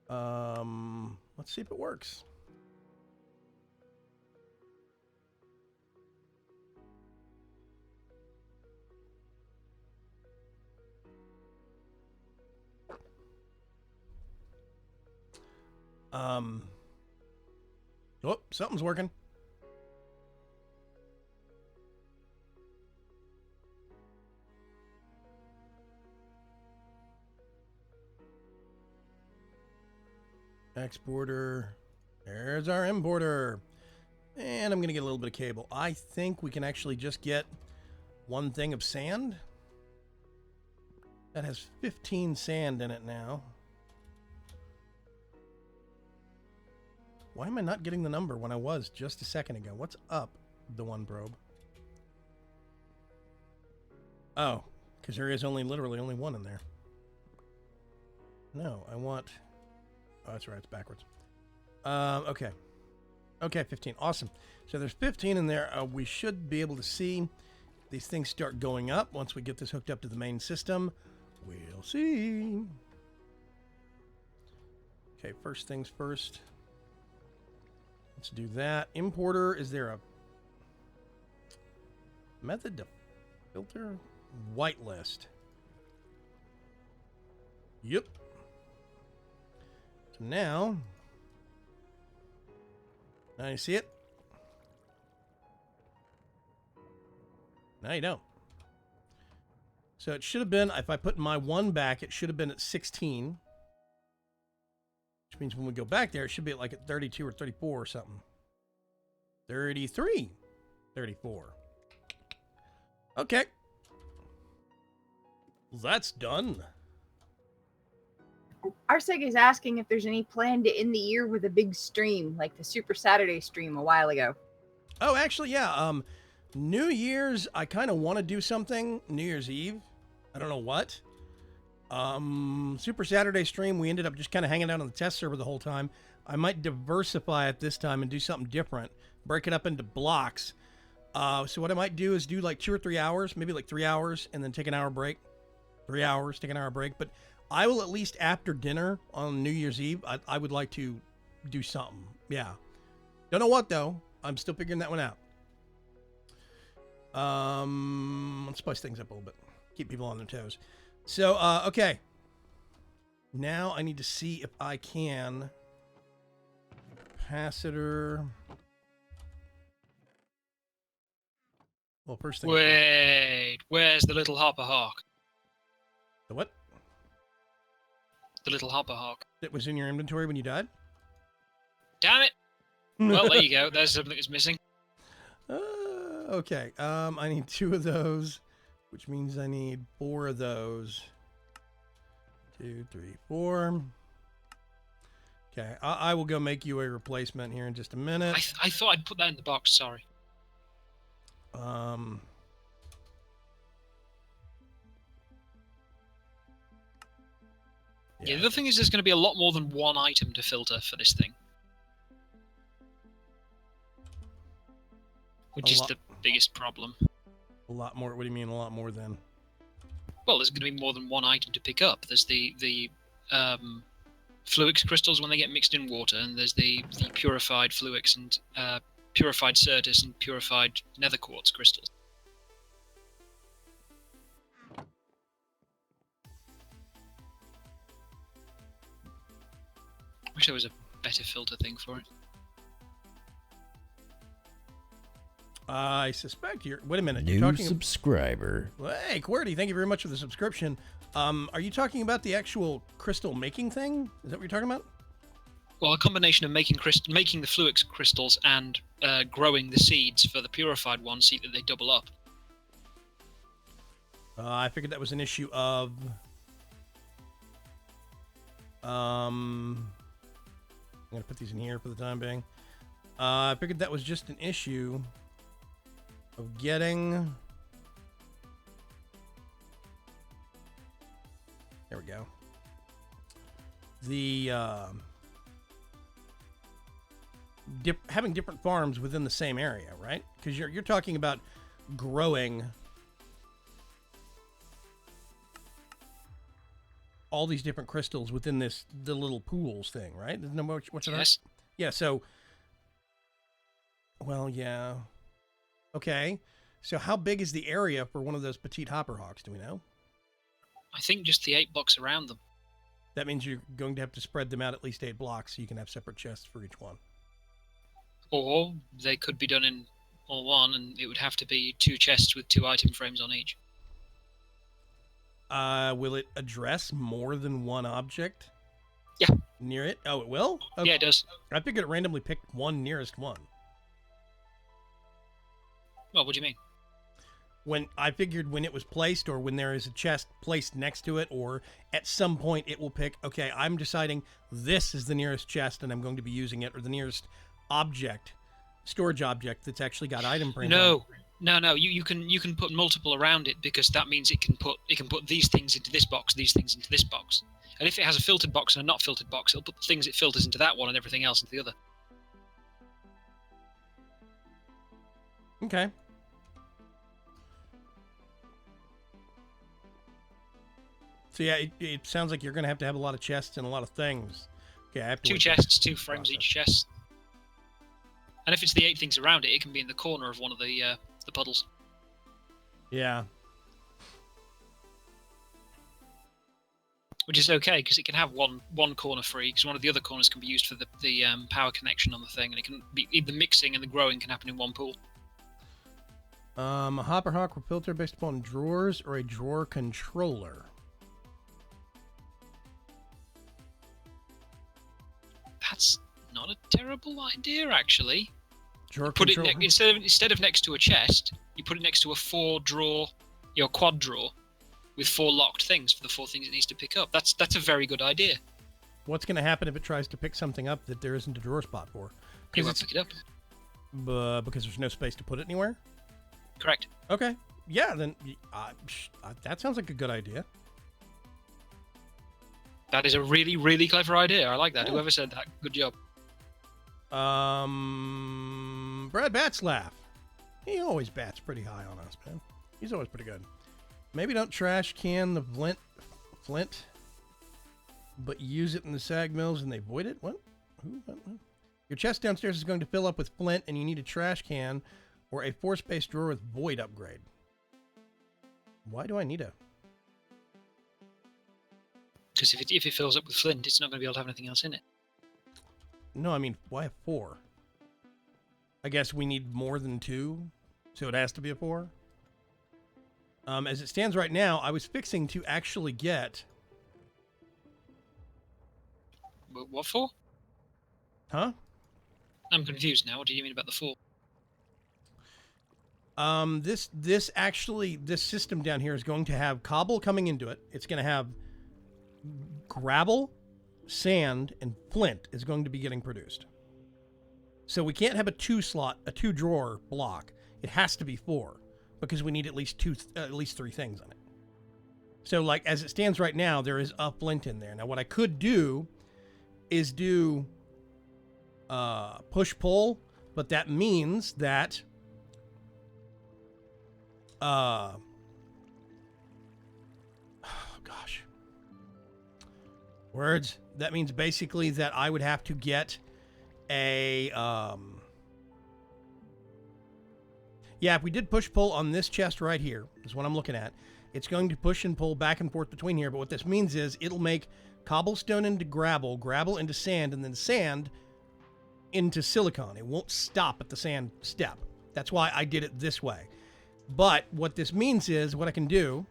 [SPEAKER 1] Let's see if it works. Oh, something's working. Exporter. There's our importer. And I'm going to get a little bit of cable. I think we can actually just get one thing of sand. That has 15 sand in it now. Why am I not getting the number when I was just a second ago? What's up, the one probe? Oh, because there is literally only one in there. No, I want... Oh, that's right, it's backwards. Okay. Okay, 15. Awesome. So there's 15 in there. We should be able to see these things start going up once we get this hooked up to the main system. We'll see. Okay, first things first. Let's do that. Importer, is there a method to filter? Whitelist. Yep. So now you see it? Now you don't. So it should have been, if I put my one back, it should have been at 16. Which means when we go back there, it should be at like at 32 or 34 or something. 33. 34. Okay. That's done.
[SPEAKER 3] Arseg is asking if there's any plan to end the year with a big stream, like the Super Saturday stream a while ago.
[SPEAKER 1] Oh, actually, yeah. New Year's, I kind of want to do something. New Year's Eve. I don't know what. Super Saturday stream, we ended up just kind of hanging out on the test server the whole time. I might diversify it this time and do something different. Break it up into blocks. So what I might do is do like 2 or 3 hours, maybe like 3 hours, and then take an hour break. 3 hours, take an hour break. But I will at least after dinner on New Year's Eve, I would like to do something. Yeah. Don't know what, though. I'm still figuring that one out. Let's spice things up a little bit. Keep people on their toes. So, okay. Now I need to see if I can... Capacitor... Well, first thing...
[SPEAKER 2] Wait, where's the little hopper hawk?
[SPEAKER 1] The what?
[SPEAKER 2] The little hopper hawk.
[SPEAKER 1] That was in your inventory when you died?
[SPEAKER 2] Damn it! Well, there you go. There's something that's missing.
[SPEAKER 1] Okay, I need 2 of those, which means I need 4 of those. 2, 3, 4. Okay, I will go make you a replacement here in just a minute.
[SPEAKER 2] I thought I'd put that in the box, sorry. Yeah, the other thing is there's going to be a lot more than one item to filter for this thing. Which is the biggest problem.
[SPEAKER 1] A lot more? What do you mean a lot more than?
[SPEAKER 2] Well, there's going to be more than one item to pick up. There's the Fluix crystals when they get mixed in water, and there's the purified Fluix and purified Certus and purified Nether Quartz crystals. Wish there was a better filter thing for it.
[SPEAKER 1] I suspect you're... Wait a minute.
[SPEAKER 4] New
[SPEAKER 1] you're talking
[SPEAKER 4] subscriber.
[SPEAKER 1] Hey, QWERTY, thank you very much for the subscription. Are you talking about the actual crystal making thing? Is that what you're talking about?
[SPEAKER 2] Well, a combination of making the Fluix crystals and growing the seeds for the purified ones, see that they double up.
[SPEAKER 1] I figured that was an issue of... I'm going to put these in here for the time being. I figured that was just an issue of getting... There we go. The having different farms within the same area, right? Because you're talking about growing all these different crystals within the little pools thing, right? Isn't that what's it?
[SPEAKER 2] Yes.
[SPEAKER 1] Yeah. So, well, yeah. Okay. So, how big is the area for one of those petite hopper hawks? Do we know?
[SPEAKER 2] I think just the 8 blocks around them.
[SPEAKER 1] That means you're going to have to spread them out at least 8 blocks so you can have separate chests for each one.
[SPEAKER 2] Or they could be done in all one, and it would have to be 2 chests with 2 item frames on each.
[SPEAKER 1] Will it address more than one object?
[SPEAKER 2] Yeah.
[SPEAKER 1] Near it? Oh, it will? Okay.
[SPEAKER 2] Yeah, it does.
[SPEAKER 1] I figured it randomly picked one nearest one.
[SPEAKER 2] Well, what do you mean?
[SPEAKER 1] When I figured when it was placed, or when there is a chest placed next to it, or at some point it will pick, okay, I'm deciding this is the nearest chest and I'm going to be using it, or the nearest object, storage object that's actually got item frames on it.
[SPEAKER 2] No. You can put multiple around it, because that means it can put these things into this box, these things into this box. And if it has a filtered box and a not filtered box, it'll put the things it filters into that one and everything else into the other.
[SPEAKER 1] Okay. So yeah, it sounds like you're going to have a lot of chests and a lot of things. Okay, I have to
[SPEAKER 2] 2 chests, 2 frames each chest. And if it's the 8 things around it, it can be in the corner of one of the puddles.
[SPEAKER 1] Yeah.
[SPEAKER 2] Which is okay, because it can have one corner free, because one of the other corners can be used for the power connection on the thing, and it can be the mixing and the growing can happen in one pool.
[SPEAKER 1] A hopper hawk will filter based upon drawers or a drawer controller.
[SPEAKER 2] That's not a terrible idea, actually.
[SPEAKER 1] Drawer
[SPEAKER 2] Put
[SPEAKER 1] controller?
[SPEAKER 2] it instead of next to a chest, you put it next to a 4-drawer, your quad drawer, with 4 locked things for the 4 things it needs to pick up. That's a very good idea.
[SPEAKER 1] What's going to happen if it tries to pick something up that there isn't a drawer spot for?
[SPEAKER 2] You won't pick it up.
[SPEAKER 1] Because there's no space to put it anywhere?
[SPEAKER 2] Correct.
[SPEAKER 1] Okay. Yeah, then that sounds like a good idea.
[SPEAKER 2] That is a really, really clever idea. I like that.
[SPEAKER 1] Yeah.
[SPEAKER 2] Whoever said that, good job.
[SPEAKER 1] Brad Batslaff. He always bats pretty high on us, man. He's always pretty good. Maybe don't trash can the flint, but use it in the sag mills and they void it? What? What? Your chest downstairs is going to fill up with flint and you need a trash can or a force-based drawer with void upgrade. Why do I need a...
[SPEAKER 2] Because if it fills up with flint, it's not going to be able to have anything else in it.
[SPEAKER 1] No, I mean, why a 4? I guess we need more than 2, so it has to be a 4. As it stands right now, I was fixing to actually get...
[SPEAKER 2] What for?
[SPEAKER 1] Huh?
[SPEAKER 2] I'm confused now. What do you mean about the 4?
[SPEAKER 1] This system down here is going to have cobble coming into it. It's going to have gravel, sand, and flint is going to be getting produced. So we can't have a two drawer block. It has to be 4 because we need at least 3 things on it. So like as it stands right now, there is a flint in there. Now what I could do is do push pull, but that means that oh gosh. Words. That means basically that I would have to get a yeah, if we did push pull on this chest right here, is what I'm looking at. It's going to push and pull back and forth between here, but what this means is it'll make cobblestone into gravel, gravel into sand, and then sand into silicon. It won't stop at the sand step. That's why I did it this way. But what this means is what I can do,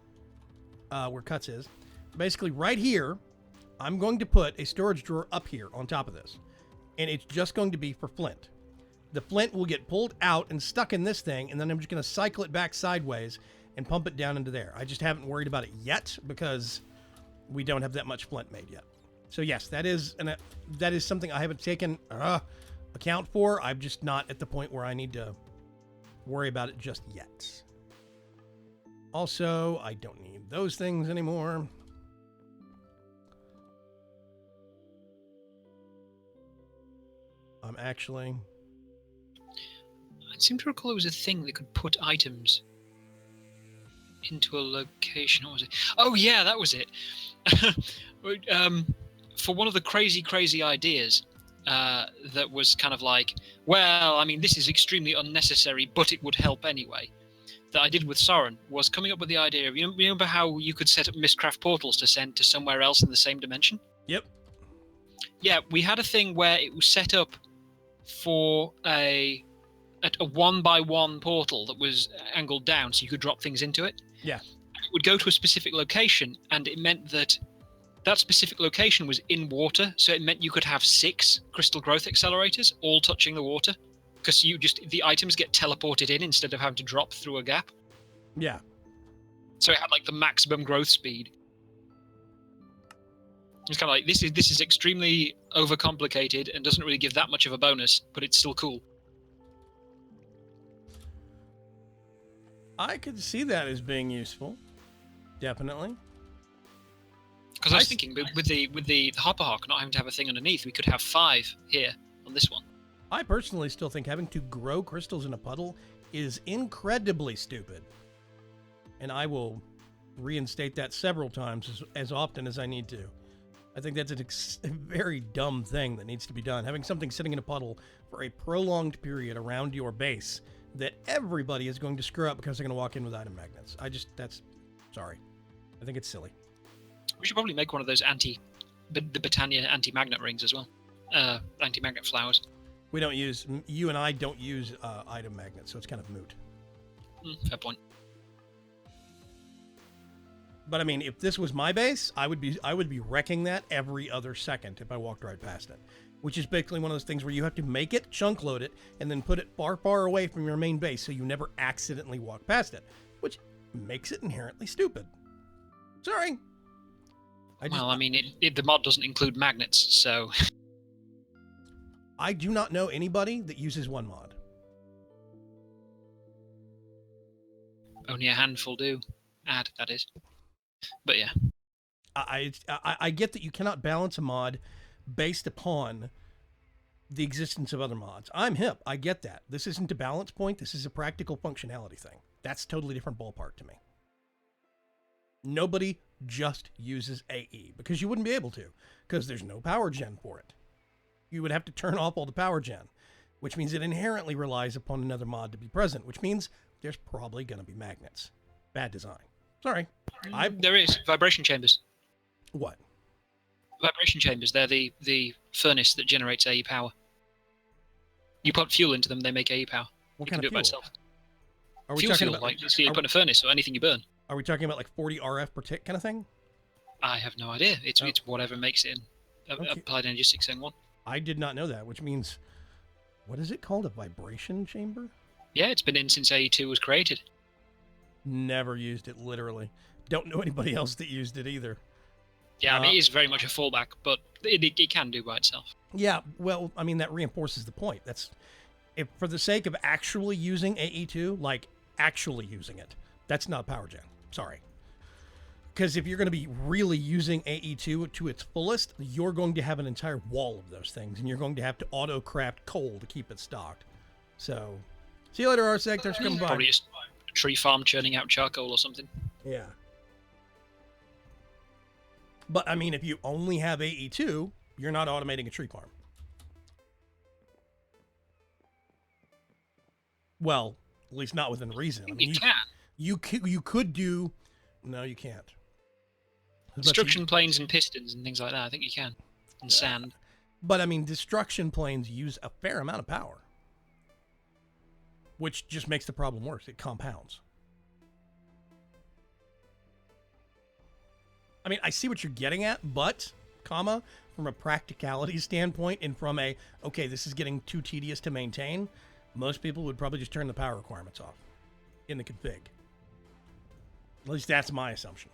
[SPEAKER 1] where cuts is, basically right here, I'm going to put a storage drawer up here on top of this. And it's just going to be for flint. The flint will get pulled out and stuck in this thing, and then I'm just going to cycle it back sideways and pump it down into there. I just haven't worried about it yet because we don't have that much flint made yet. So yes, that is something I haven't taken account for. I'm just not at the point where I need to worry about it just yet. Also, I don't need those things anymore. I'm actually...
[SPEAKER 2] I seem to recall it was a thing that could put items into a location. What was it? Oh yeah, that was it. For one of the crazy ideas that was kind of like, well, I mean, this is extremely unnecessary, but it would help anyway, that I did with Soren, was coming up with the idea of, you remember how you could set up Mistcraft portals to send to somewhere else in the same dimension?
[SPEAKER 1] Yep.
[SPEAKER 2] Yeah, we had a thing where it was set up for a 1x1 portal that was angled down so you could drop things into it.
[SPEAKER 1] Yeah.
[SPEAKER 2] It would go to a specific location, and it meant that specific location was in water, so it meant you could have 6 crystal growth accelerators all touching the water, because the items get teleported in instead of having to drop through a gap.
[SPEAKER 1] Yeah.
[SPEAKER 2] So it had like the maximum growth speed. It's kind of like, this is extremely overcomplicated and doesn't really give that much of a bonus, but it's still cool.
[SPEAKER 1] I could see that as being useful. Definitely.
[SPEAKER 2] Because I was thinking, with the hopper hawk not having to have a thing underneath, we could have 5 here on this one.
[SPEAKER 1] I personally still think having to grow crystals in a puddle is incredibly stupid. And I will reinstate that several times as often as I need to. I think that's a very dumb thing that needs to be done. Having something sitting in a puddle for a prolonged period around your base that everybody is going to screw up because they're going to walk in with item magnets. Sorry. I think it's silly.
[SPEAKER 2] We should probably make one of those the Britannia anti-magnet rings as well. Anti-magnet flowers.
[SPEAKER 1] You and I don't use item magnets, so it's kind of moot.
[SPEAKER 2] Fair point.
[SPEAKER 1] But I mean, if this was my base, I would be wrecking that every other second if I walked right past it. Which is basically one of those things where you have to make it, chunk load it, and then put it far, far away from your main base so you never accidentally walk past it. Which makes it inherently stupid. Sorry.
[SPEAKER 2] The mod doesn't include magnets, so...
[SPEAKER 1] I do not know anybody that uses one mod.
[SPEAKER 2] Only a handful do. That is. But yeah.
[SPEAKER 1] I get that you cannot balance a mod based upon the existence of other mods. I'm hip. I get that. This isn't a balance point. This is a practical functionality thing. That's a totally different ballpark to me. Nobody just uses AE because you wouldn't be able to because there's no power gen for it. You would have to turn off all the power gen, which means it inherently relies upon another mod to be present, which means there's probably going to be magnets. Bad design. Sorry.
[SPEAKER 2] There is. Vibration chambers.
[SPEAKER 1] What?
[SPEAKER 2] Vibration chambers. They're the furnace that generates AE power. You put fuel into them, they make AE power.
[SPEAKER 1] What
[SPEAKER 2] you
[SPEAKER 1] kind
[SPEAKER 2] can
[SPEAKER 1] of
[SPEAKER 2] do it
[SPEAKER 1] fuel?
[SPEAKER 2] by itself.
[SPEAKER 1] Are we talking about
[SPEAKER 2] like so you put in a furnace or anything you burn?
[SPEAKER 1] Are we talking about like 40 RF per tick kind of thing?
[SPEAKER 2] I have no idea. It's whatever makes it in applied energy 6N1.
[SPEAKER 1] I did not know that, which means, what is it called? A vibration chamber?
[SPEAKER 2] Yeah, it's been in since AE2 was created.
[SPEAKER 1] Never used it, literally. Don't know anybody else that used it either.
[SPEAKER 2] Yeah, I mean, it is very much a fallback, but it can do by itself.
[SPEAKER 1] Yeah, well, I mean, that reinforces the point. That's if for the sake of actually using AE2, like actually using it, that's not power gen. Sorry. Because if you're going to be really using AE2 to its fullest, you're going to have an entire wall of those things, and you're going to have to auto-craft coal to keep it stocked. So, see you later, Arsec. Thanks for coming by.
[SPEAKER 2] Probably just a tree farm churning out charcoal or something.
[SPEAKER 1] Yeah. But, I mean, if you only have AE2, you're not automating a tree farm. Well, at least not within reason. I mean, you could do... No, you can't.
[SPEAKER 2] Destruction planes and pistons and things like that, I think you can. And sand.
[SPEAKER 1] But, I mean, destruction planes use a fair amount of power. Which just makes the problem worse. It compounds. I mean, I see what you're getting at, but, from a practicality standpoint and from a, okay, this is getting too tedious to maintain, most people would probably just turn the power requirements off in the config. At least that's my assumption.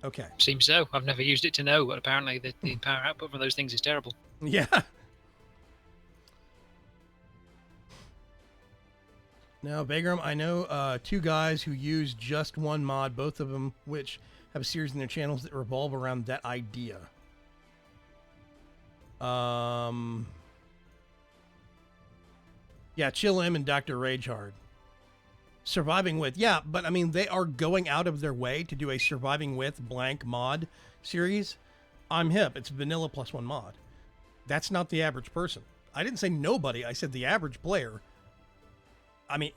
[SPEAKER 1] Okay.
[SPEAKER 2] Seems so. I've never used it to know, but apparently the power output from those things is terrible.
[SPEAKER 1] Yeah. Now, Bagram, I know two guys who use just one mod, both of them which have a series in their channels that revolve around that idea. Yeah, Chill M and Dr. Ragehard. Surviving with, yeah, but I mean, they are going out of their way to do a surviving with blank mod series. I'm hip. It's vanilla plus one mod. That's not the average person. I didn't say nobody. I said the average player. I mean,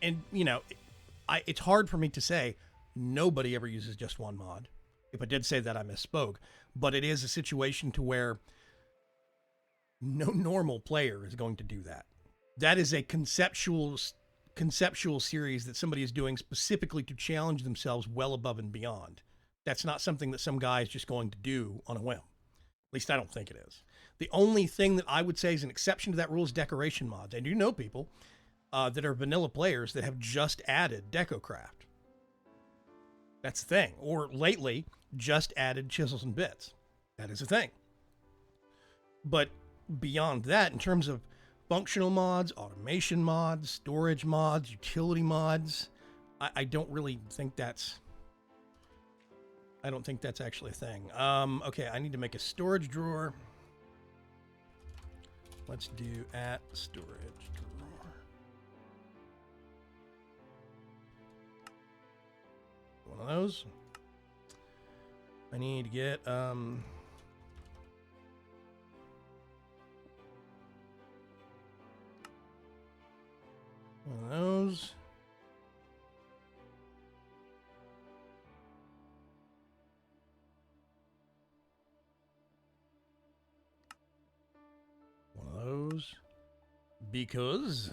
[SPEAKER 1] it's hard for me to say nobody ever uses just one mod. If I did say that, I misspoke. But it is a situation to where no normal player is going to do that. That is a conceptual series that somebody is doing specifically to challenge themselves well above and beyond. That's not something that some guy is just going to do on a whim. At least I don't think it is. The only thing that I would say is an exception to that rule is decoration mods. I do know people that are vanilla players that have just added DecoCraft. That's the thing. Or lately, just added chisels and bits. That is a thing. But beyond that, in terms of functional mods, automation mods, storage mods, utility mods, I don't really think that's... I don't think that's actually a thing. Okay, I need to make a storage drawer. Let's do at storage drawer. One of those. I need to get one of those. One of those. Because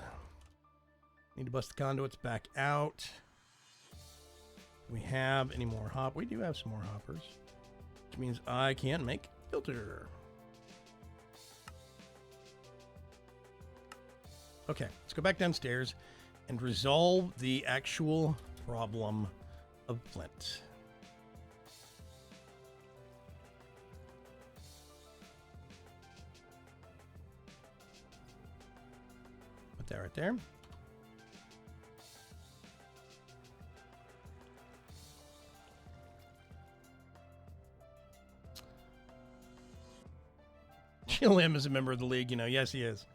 [SPEAKER 1] need to bust the conduits back out. Do we have any more hop? We do have some more hoppers, which means I can make filter. Okay, let's go back downstairs and resolve the actual problem of flint. Put that right there. Chill him as a member of the league, you know. Yes, he is.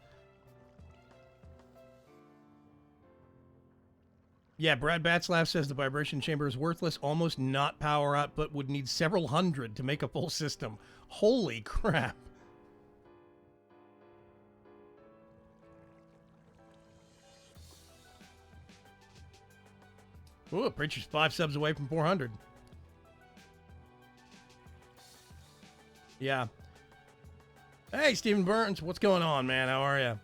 [SPEAKER 1] Yeah, Brad Batslav says the vibration chamber is worthless, almost not power output, would need several hundred to make a full system. Holy crap. Ooh, Preacher's 5 subs away from 400. Yeah. Hey, Stephen Burns, what's going on, man? How are you?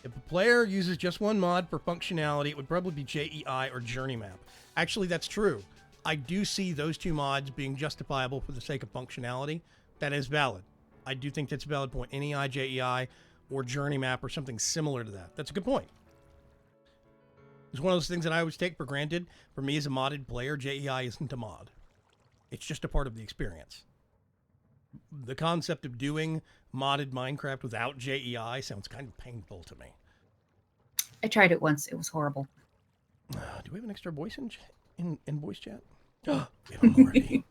[SPEAKER 1] If a player uses just one mod for functionality, it would probably be JEI or Journey Map. Actually, that's true. I do see those two mods being justifiable for the sake of functionality. That is valid. I do think that's a valid point. NEI, JEI, or Journey Map or something similar to that. That's a good point. It's one of those things that I always take for granted. For me as a modded player, JEI isn't a mod. It's just a part of the experience. The concept of doing modded Minecraft without JEI sounds kind of painful to me.
[SPEAKER 4] I tried it once. It was horrible.
[SPEAKER 1] Do we have an extra voice in voice chat? We have a Morvy.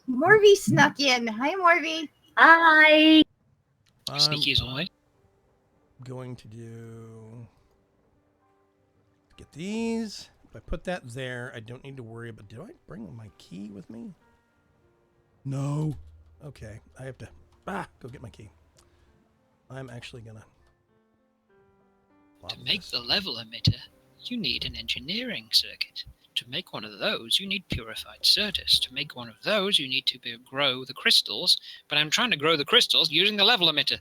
[SPEAKER 3] Morvy snuck in. Hi, Morvy.
[SPEAKER 4] Hi.
[SPEAKER 2] Sneaky as always.
[SPEAKER 1] Going to get these. If I put that there, I don't need to worry about. Did I bring my key with me? No. Okay, I have to go get my key. I'm actually gonna.
[SPEAKER 2] To make the level emitter, you need an engineering circuit. To make one of those, you need purified Certus. To make one of those, you need to grow the crystals. But I'm trying to grow the crystals using the level emitter.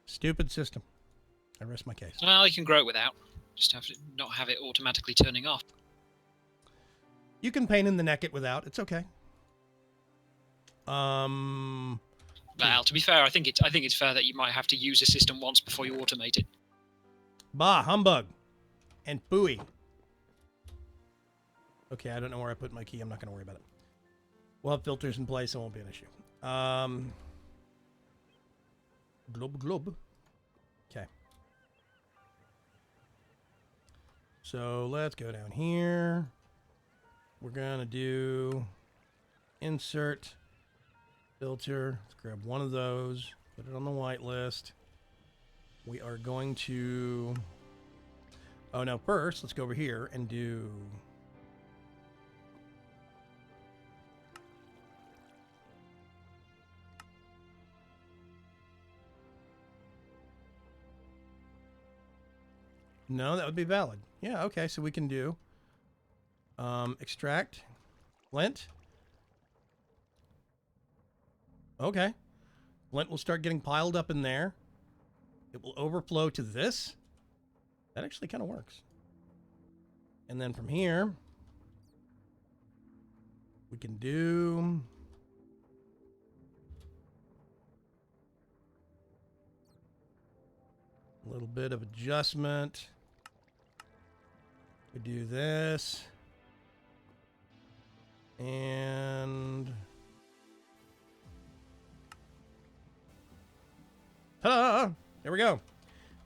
[SPEAKER 1] Stupid system. I rest my case.
[SPEAKER 2] Well, you can grow it without. Just have to not have it automatically turning off.
[SPEAKER 1] You can pain in the neck it without. It's okay.
[SPEAKER 2] Well, to be fair, I think it's fair that you might have to use a system once before you automate it.
[SPEAKER 1] Bah, humbug. And phooey. Okay, I don't know where I put my key. I'm not going to worry about it. We'll have filters in place. It won't be an issue. Glob. Okay. So let's go down here. We're going to do insert filter. Let's grab one of those. Put it on the whitelist. We are going to... Oh, no, first, let's go over here and do... No, that would be valid. Yeah, okay, so we can do extract, Flint. Okay. Flint will start getting piled up in there. It will overflow to this. That actually kind of works. And then from here, we can do... a little bit of adjustment. We do this. And... ta-da! There we go.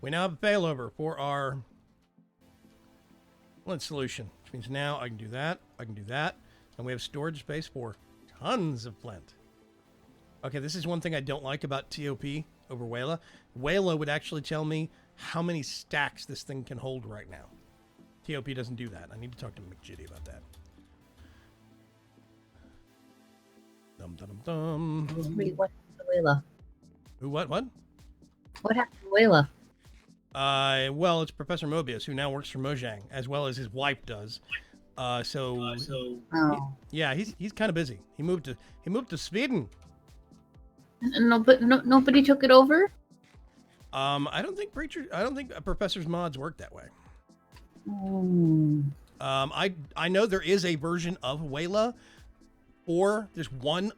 [SPEAKER 1] We now have a failover for our Flint solution, which means now I can do that, and we have storage space for tons of Flint. Okay, this is one thing I don't like about TOP over Wayla. Wayla would actually tell me how many stacks this thing can hold right now. TOP doesn't do that. I need to talk to McJitty about that. Dum dum dum.
[SPEAKER 4] Wait, what happened to Wayla?
[SPEAKER 1] Who? What?
[SPEAKER 4] What happened to Wayla?
[SPEAKER 1] Well, it's Professor Mobius, who now works for Mojang, as well as his wife does.
[SPEAKER 4] Oh.
[SPEAKER 1] He's kind of busy. He moved to Sweden.
[SPEAKER 4] Nobody took it over?
[SPEAKER 1] I don't think Professor's mods work that way.
[SPEAKER 4] Oh.
[SPEAKER 1] I know there is a version of Wayla, or there's one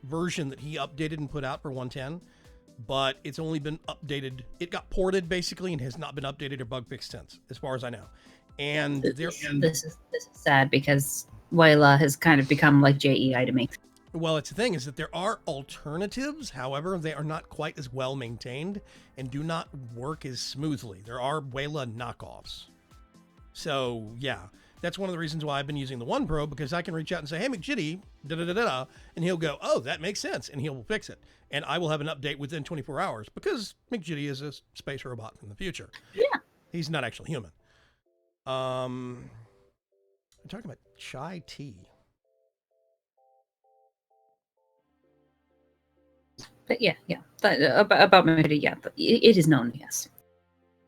[SPEAKER 1] version that he updated and put out for 110, but it's only been updated. It got ported basically and has not been updated or bug fixed since, as far as I know. And
[SPEAKER 4] this is sad because Wayla has kind of become like JEI to me.
[SPEAKER 1] Well, it's the thing is that there are alternatives. However, they are not quite as well maintained and do not work as smoothly. There are Wayla knockoffs. So, yeah, that's one of the reasons why I've been using the One Pro, because I can reach out and say, hey, McJitty, da-da-da-da-da, and he'll go, oh, that makes sense, and he'll fix it. And I will have an update within 24 hours because McJitty is a space robot from the future.
[SPEAKER 4] Yeah.
[SPEAKER 1] He's not actually human. I'm talking about chai tea.
[SPEAKER 4] But yeah. About McJitty, yeah. But it is known, yes.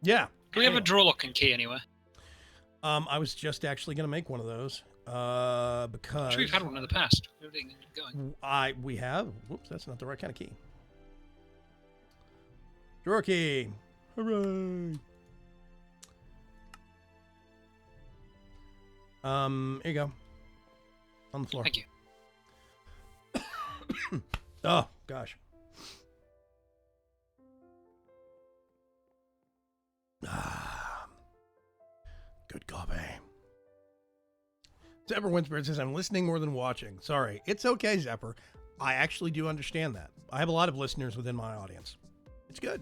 [SPEAKER 1] Yeah.
[SPEAKER 2] Do we have a draw lock and key anywhere?
[SPEAKER 1] I was just actually going to make one of those because
[SPEAKER 2] We've had one in the past. Going.
[SPEAKER 1] We have. Whoops, that's not the right kind of key. Drawer key. Hooray! Here you go. On the floor.
[SPEAKER 2] Thank you.
[SPEAKER 1] Oh gosh. Good copy. Zephyr Winspear says, I'm listening more than watching. Sorry. It's okay, Zephyr. I actually do understand that. I have a lot of listeners within my audience. It's good.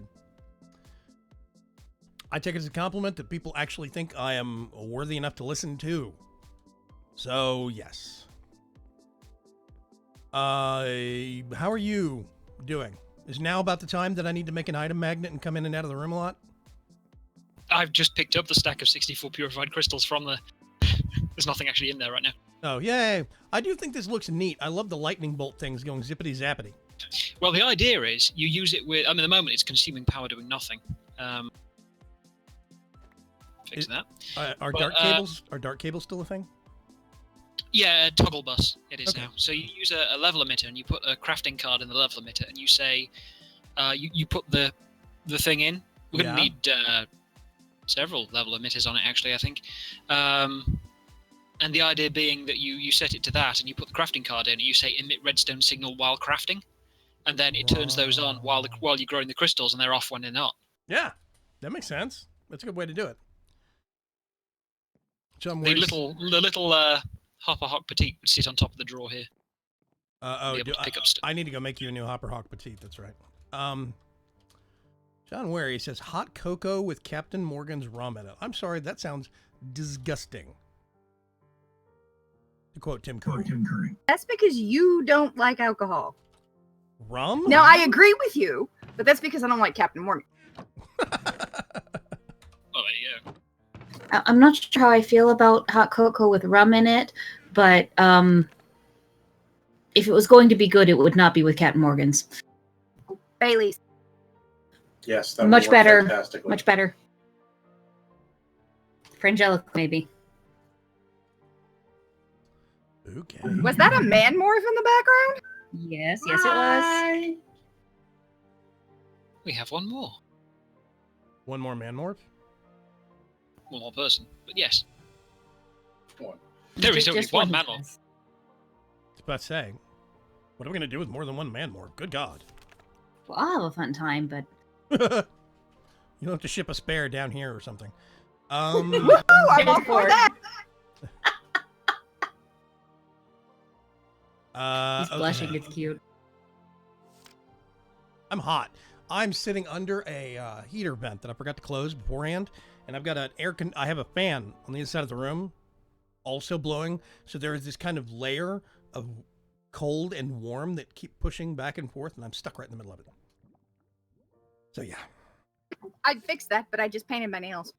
[SPEAKER 1] I take it as a compliment that people actually think I am worthy enough to listen to. So, yes. How are you doing? Is now about the time that I need to make an item magnet and come in and out of the room a lot?
[SPEAKER 2] I've just picked up the stack of 64 purified crystals from the... There's nothing actually in there right now.
[SPEAKER 1] Oh, yay. I do think this looks neat. I love the lightning bolt things going zippity-zappity.
[SPEAKER 2] Well, the idea is you use it with... I mean, at the moment, it's consuming power doing nothing. Fix that.
[SPEAKER 1] Are dark cables still a thing?
[SPEAKER 2] Yeah, toggle bus it is
[SPEAKER 1] Okay.
[SPEAKER 2] now. So you use a level emitter and you put a crafting card in the level emitter and you say, you put the thing in. We're going to need several level emitters on it, actually, I think. And the idea being that you set it to that and you put the crafting card in and you say emit redstone signal while crafting. And then it turns those on while you're growing the crystals and they're off when they're not.
[SPEAKER 1] Yeah, that makes sense. That's a good way to do it.
[SPEAKER 2] The little Hopper Hawk Petite would sit on top of the drawer here. Pick up stuff.
[SPEAKER 1] I need to go make you a new Hopper Hawk Petite. That's right. John Ware, he says, hot cocoa with Captain Morgan's rum in it. I'm sorry, that sounds disgusting. To quote Tim Curry.
[SPEAKER 3] That's because you don't like alcohol.
[SPEAKER 1] Rum?
[SPEAKER 3] No, I agree with you, but that's because I don't like Captain Morgan.
[SPEAKER 2] Oh, there you go.
[SPEAKER 4] I'm not sure how I feel about hot cocoa with rum in it, but if it was going to be good, it would not be with Captain Morgan's.
[SPEAKER 3] Bailey's.
[SPEAKER 5] Yes, that
[SPEAKER 4] Much
[SPEAKER 5] would work
[SPEAKER 4] better.
[SPEAKER 5] fantastically.
[SPEAKER 4] Much better. Frangelic, maybe.
[SPEAKER 1] Okay.
[SPEAKER 3] Was that a man morph in the background?
[SPEAKER 4] Yes, it was.
[SPEAKER 2] We have one more.
[SPEAKER 1] One more man morph?
[SPEAKER 2] One more person. But yes.
[SPEAKER 5] One.
[SPEAKER 2] There is
[SPEAKER 4] Just
[SPEAKER 2] only one man morph.
[SPEAKER 1] I was about to say, what are we going to do with more than one man morph? Good God.
[SPEAKER 4] Well, I'll have a fun time, but
[SPEAKER 1] You don't have to ship a spare down here or something.
[SPEAKER 3] Woohoo! I'm all for that.
[SPEAKER 4] he's blushing.
[SPEAKER 1] Okay.
[SPEAKER 4] It's cute.
[SPEAKER 1] I'm hot. I'm sitting under a heater vent that I forgot to close beforehand, and I've got I have a fan on the inside of the room, also blowing. So there is this kind of layer of cold and warm that keep pushing back and forth, and I'm stuck right in the middle of it. So yeah.
[SPEAKER 3] I'd fix that, but I just painted my nails.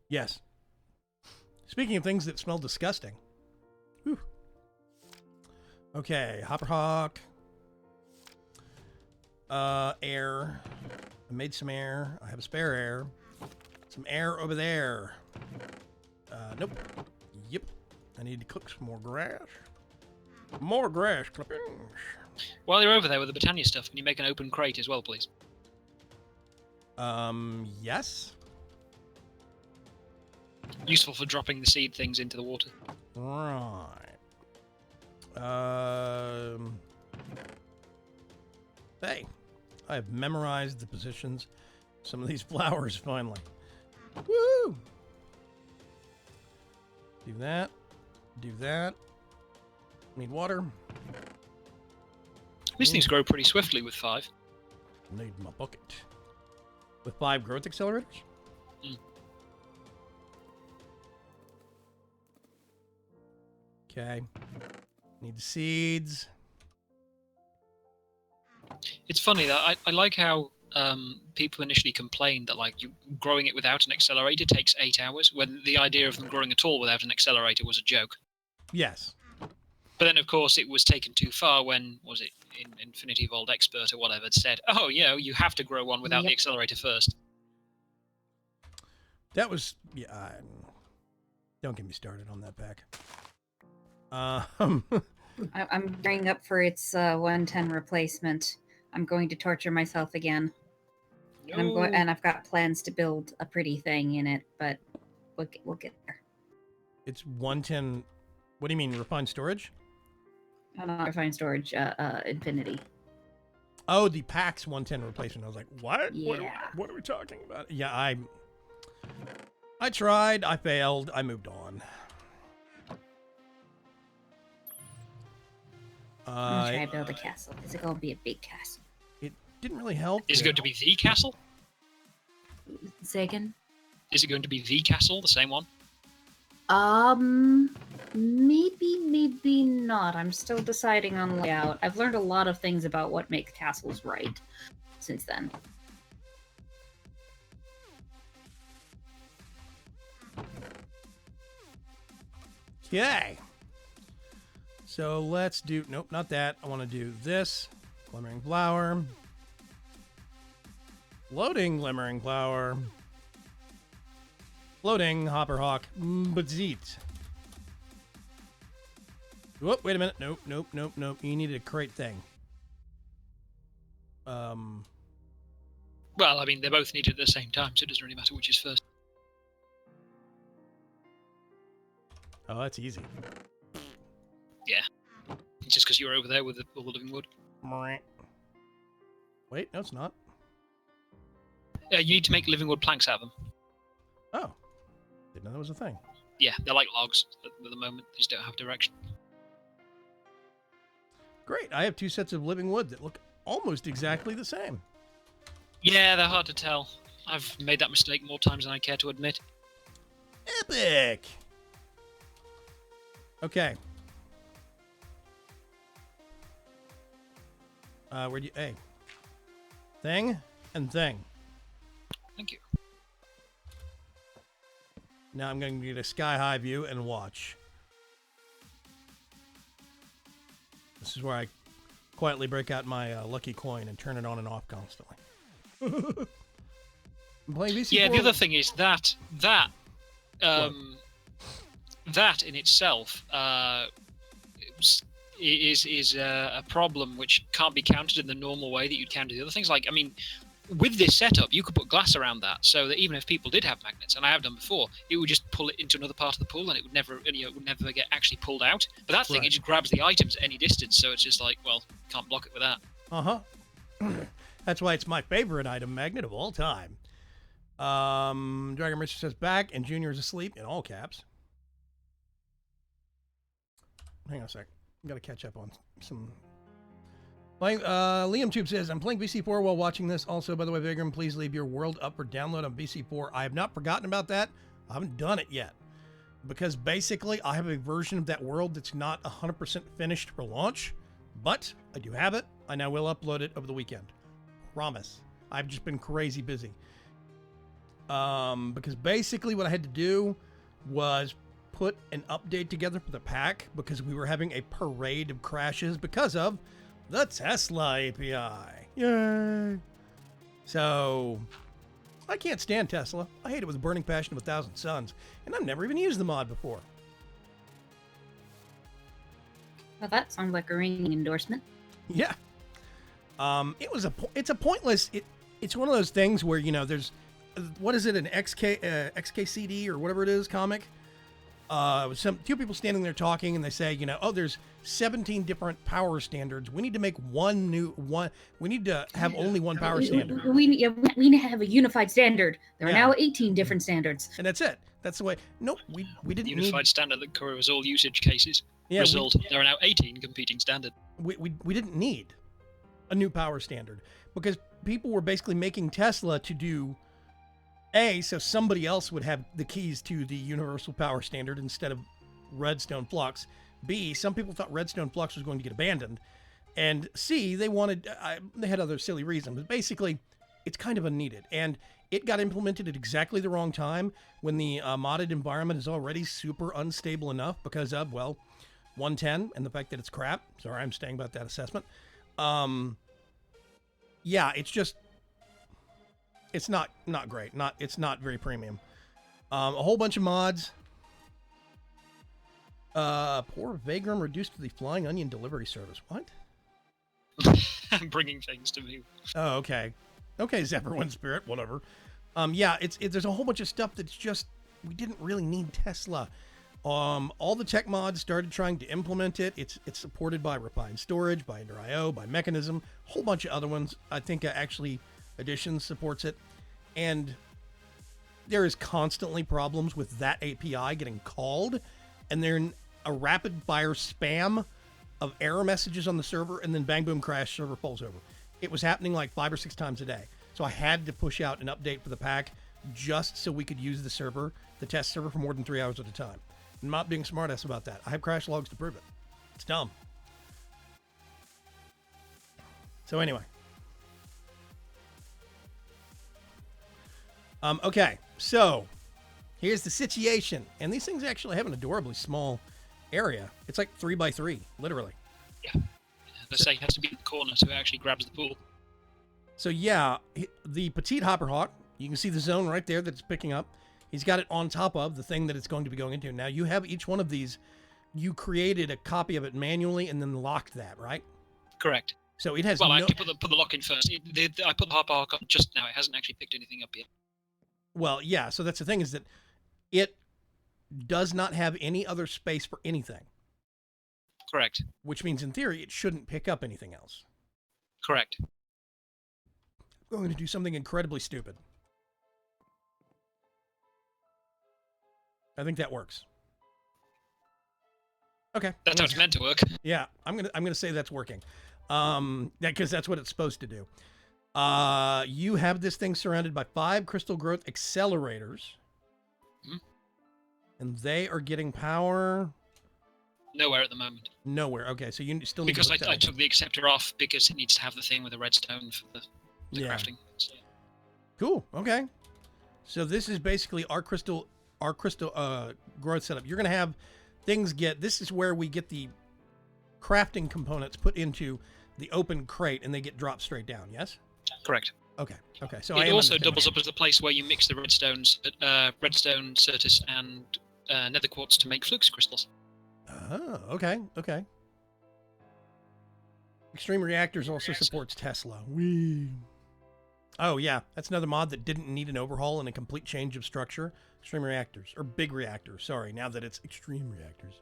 [SPEAKER 1] Yes. Speaking of things that smell disgusting. Whew. Okay, Hopper Hawk. Air. I made some air. I have a spare air. Some air over there. Nope. Yep. I need to cook some more grass. More grass clippings.
[SPEAKER 2] While you're over there with the Britannia stuff, can you make an open crate as well, please?
[SPEAKER 1] Yes.
[SPEAKER 2] Useful for dropping the seed things into the water.
[SPEAKER 1] Right. Hey, I have memorized the positions. Some of these flowers finally. Woo! Do that. Do that. Need water.
[SPEAKER 2] These things grow pretty swiftly with 5.
[SPEAKER 1] Need my bucket. With 5 growth accelerators?
[SPEAKER 2] Mm.
[SPEAKER 1] Okay. Need the seeds.
[SPEAKER 2] It's funny that I like how people initially complained that like you growing it without an accelerator takes 8 hours, when the idea of them growing at all without an accelerator was a joke.
[SPEAKER 1] Yes.
[SPEAKER 2] But then, of course, it was taken too far when, was it in Infinity Vault Expert or whatever, it said, oh, you have to grow one without the accelerator first.
[SPEAKER 1] That was, yeah, don't get me started on that pack.
[SPEAKER 4] I'm gearing up for its 110 replacement. I'm going to torture myself again.
[SPEAKER 2] No.
[SPEAKER 4] And I've got plans to build a pretty thing in it, but we'll get there.
[SPEAKER 1] It's 110, what do you mean, refined storage?
[SPEAKER 4] Not refined storage, Infinity.
[SPEAKER 1] Oh, the PAX 110 replacement. I was like, what?
[SPEAKER 4] Yeah.
[SPEAKER 1] What are we talking about? Yeah, I tried. I failed. I moved on.
[SPEAKER 4] I'm gonna try to build a castle. Is it gonna be a big castle?
[SPEAKER 1] It didn't really help.
[SPEAKER 2] Is it going to be the castle?
[SPEAKER 4] Say again?
[SPEAKER 2] Is it going to be the castle, the same one?
[SPEAKER 4] Maybe not. I'm still deciding on layout. I've learned a lot of things about what makes castles right since then.
[SPEAKER 1] Okay. So let's do, nope, not that. I want to do this. Glimmering flower. Floating glimmering flower. Floating hopper hawk. Bazit. Whoop, wait a minute. Nope. You needed a crate thing.
[SPEAKER 2] Well, I mean, they're both needed at the same time, so it doesn't really matter which is first.
[SPEAKER 1] Oh, that's easy.
[SPEAKER 2] Yeah. It's just because you were over there with all the living wood.
[SPEAKER 1] Wait, no, it's not.
[SPEAKER 2] You need to make living wood planks out of them.
[SPEAKER 1] Oh. Didn't know that was a thing.
[SPEAKER 2] Yeah, they're like logs at the moment. They just don't have direction.
[SPEAKER 1] Great. I have 2 sets of living wood that look almost exactly the same.
[SPEAKER 2] Yeah, they're hard to tell. I've made that mistake more times than I care to admit.
[SPEAKER 1] Epic! Okay. Where'd you... Hey. Thing and thing.
[SPEAKER 2] Thank you.
[SPEAKER 1] Now I'm going to get a sky-high view and watch. This is where I quietly break out my lucky coin and turn it on and off constantly. I'm playing VC4.
[SPEAKER 2] Yeah, the other thing is that in itself is a problem which can't be counted in the normal way that you'd counter the other things. Like, I mean, with this setup, you could put glass around that, so that even if people did have magnets, and I have done before, it would just pull it into another part of the pool, and it would never get actually pulled out. But that thing,
[SPEAKER 1] Right.
[SPEAKER 2] it just grabs the items at any distance, so it's just like, well, can't block it with that.
[SPEAKER 1] That's why it's my favorite item magnet of all time. Dragon Richard says back, and Junior is asleep in all caps. Hang on a sec. I've got to catch up on some. Liam Tube says, I'm playing VC4 while watching this. Also, by the way, Vagram, please leave your world up for download on VC4. I have not forgotten about that. I haven't done it yet. Because basically, I have a version of that world that's not 100% finished for launch. But I do have it. I now will upload it over the weekend. Promise. I've just been crazy busy. Because basically what I had to do was put an update together for the pack because we were having a parade of crashes because of the Tesla API. Yay! So, I can't stand Tesla. I hate it with a burning passion of 1,000 suns. And I've never even used the mod before.
[SPEAKER 4] Well, that sounds like a ringing endorsement.
[SPEAKER 1] Yeah. It's a pointless, it's one of those things where, you know, there's, what is it, an XKCD or whatever it is comic? Two people standing there talking and they say, you know, oh, there's 17 different power standards. We need to make we need to have only one power standard.
[SPEAKER 4] We need to have a unified standard. There are
[SPEAKER 1] Yeah.
[SPEAKER 4] now 18 different standards.
[SPEAKER 1] And that's it. That's the way. Nope, we didn't
[SPEAKER 2] Unified standard that covers all usage cases.
[SPEAKER 1] Yeah,
[SPEAKER 2] Result, there are now 18 competing standards.
[SPEAKER 1] we didn't need a new power standard because people were basically making Tesla to do so somebody else would have the keys to the universal power standard instead of Redstone Flux. B, some people thought Redstone Flux was going to get abandoned. And C, they had other silly reasons. But basically, it's kind of unneeded. And it got implemented at exactly the wrong time when the modded environment is already super unstable enough because of, well, 110 and the fact that it's crap. Sorry, I'm staying about that assessment. Yeah, it's just... It's not great. It's not very premium. A whole bunch of mods. Poor Vagram reduced to the Flying Onion delivery service. What?
[SPEAKER 2] I'm bringing things to me.
[SPEAKER 1] Oh, okay. Okay, Zephyr Spirit, whatever. Yeah, there's a whole bunch of stuff that's just, we didn't really need Tesla. All the tech mods started trying to implement it. It's supported by Refined Storage, by Ender.io, by Mechanism, a whole bunch of other ones. I think actually Editions supports it. And there is constantly problems with that API getting called, and then a rapid fire spam of error messages on the server, and then bang, boom, crash, server falls over. It was happening like 5 or 6 times a day. So I had to push out an update for the pack just so we could use the server, the test server, for more than 3 hours at a time. I'm not being a smartass about that. I have crash logs to prove it. It's dumb. So anyway. Okay, so here's the situation. And these things actually have an adorably small area. It's like 3 by 3, literally.
[SPEAKER 2] Yeah. The say has to be in the corner so it actually grabs the pool.
[SPEAKER 1] So yeah, the petite hopper hawk, you can see the zone right there that it's picking up. He's got it on top of the thing that it's going to be going into. Now you have each one of these, you created a copy of it manually and then locked that, right?
[SPEAKER 2] Correct.
[SPEAKER 1] So it has
[SPEAKER 2] Well, I actually put the lock in first. I put the hopper hawk on just now. It hasn't actually picked anything up yet.
[SPEAKER 1] Well, yeah, so that's the thing, is that it does not have any other space for anything.
[SPEAKER 2] Correct.
[SPEAKER 1] Which means, in theory, it shouldn't pick up anything else.
[SPEAKER 2] Correct.
[SPEAKER 1] I'm going to do something incredibly stupid. I think that works. Okay.
[SPEAKER 2] That's how it's meant to work.
[SPEAKER 1] Yeah, I'm gonna say that's working. Because that's what it's supposed to do. You have this thing surrounded by 5 crystal growth accelerators.
[SPEAKER 2] Mm-hmm.
[SPEAKER 1] And they are getting power.
[SPEAKER 2] Nowhere at the moment.
[SPEAKER 1] Nowhere. Okay, so you still need
[SPEAKER 2] because
[SPEAKER 1] to
[SPEAKER 2] I took the acceptor off because it needs to have the thing with the redstone for the crafting. So.
[SPEAKER 1] Cool. Okay. So this is basically our crystal growth setup. You're gonna have things this is where we get the crafting components put into the open crate and they get dropped straight down. Yes.
[SPEAKER 2] Correct.
[SPEAKER 1] Okay. Okay. So
[SPEAKER 2] it also doubles up as the place where you mix the redstone, certus, and nether quartz to make flux crystals.
[SPEAKER 1] Oh, okay. Okay. Extreme Reactors also supports Tesla. Whee. Oh, yeah. That's another mod that didn't need an overhaul and a complete change of structure. Extreme Reactors. Or Big Reactors. Sorry, now that it's Extreme Reactors.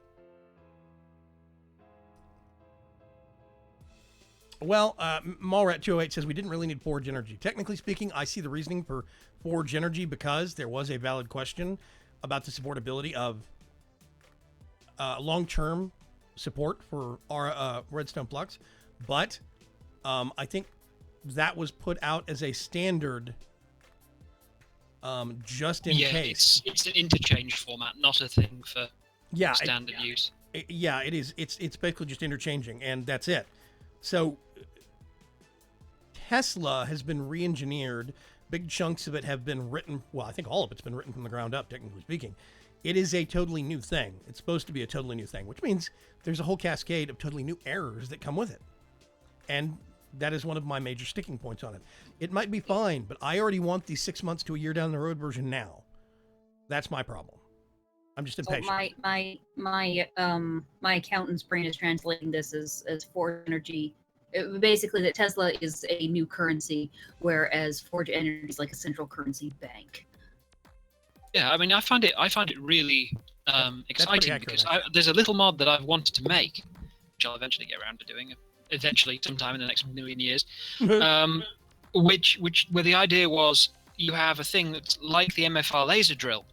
[SPEAKER 1] Well, Mallrat208 says we didn't really need Forge Energy. Technically speaking, I see the reasoning for Forge Energy because there was a valid question about the supportability of long-term support for our redstone flux. But I think that was put out as a standard just in case.
[SPEAKER 2] It's an interchange format, not a thing for standard use.
[SPEAKER 1] It is. It's basically just interchanging, and that's it. So Tesla has been re-engineered. Big chunks of it have been written. Well, I think all of it's been written from the ground up, technically speaking. It is a totally new thing. It's supposed to be a totally new thing, which means there's a whole cascade of totally new errors that come with it. And that is one of my major sticking points on it. It might be fine, but I already want the 6 months to a year down the road version now. That's my problem. I'm just impatient.
[SPEAKER 4] So my accountant's brain is translating this as Forge Energy. Basically, that Tesla is a new currency, whereas Forge Energy is like a central currency bank.
[SPEAKER 2] Yeah, I mean, I find it really exciting because there's a little mod that I've wanted to make, which I'll eventually get around to doing, eventually sometime in the next million years, where the idea was you have a thing that's like the MFR laser drill,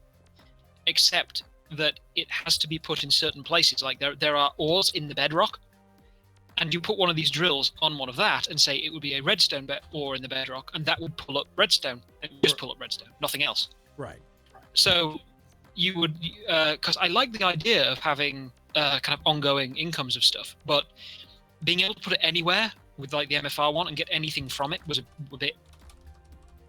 [SPEAKER 2] except that it has to be put in certain places. Like there are ores in the bedrock, and you put one of these drills on one of that and say it would be a redstone ore in the bedrock, and that would pull up redstone, and just pull up redstone, nothing else.
[SPEAKER 1] Right.
[SPEAKER 2] So you would, because I like the idea of having kind of ongoing incomes of stuff, but being able to put it anywhere with like the MFR one and get anything from it was a bit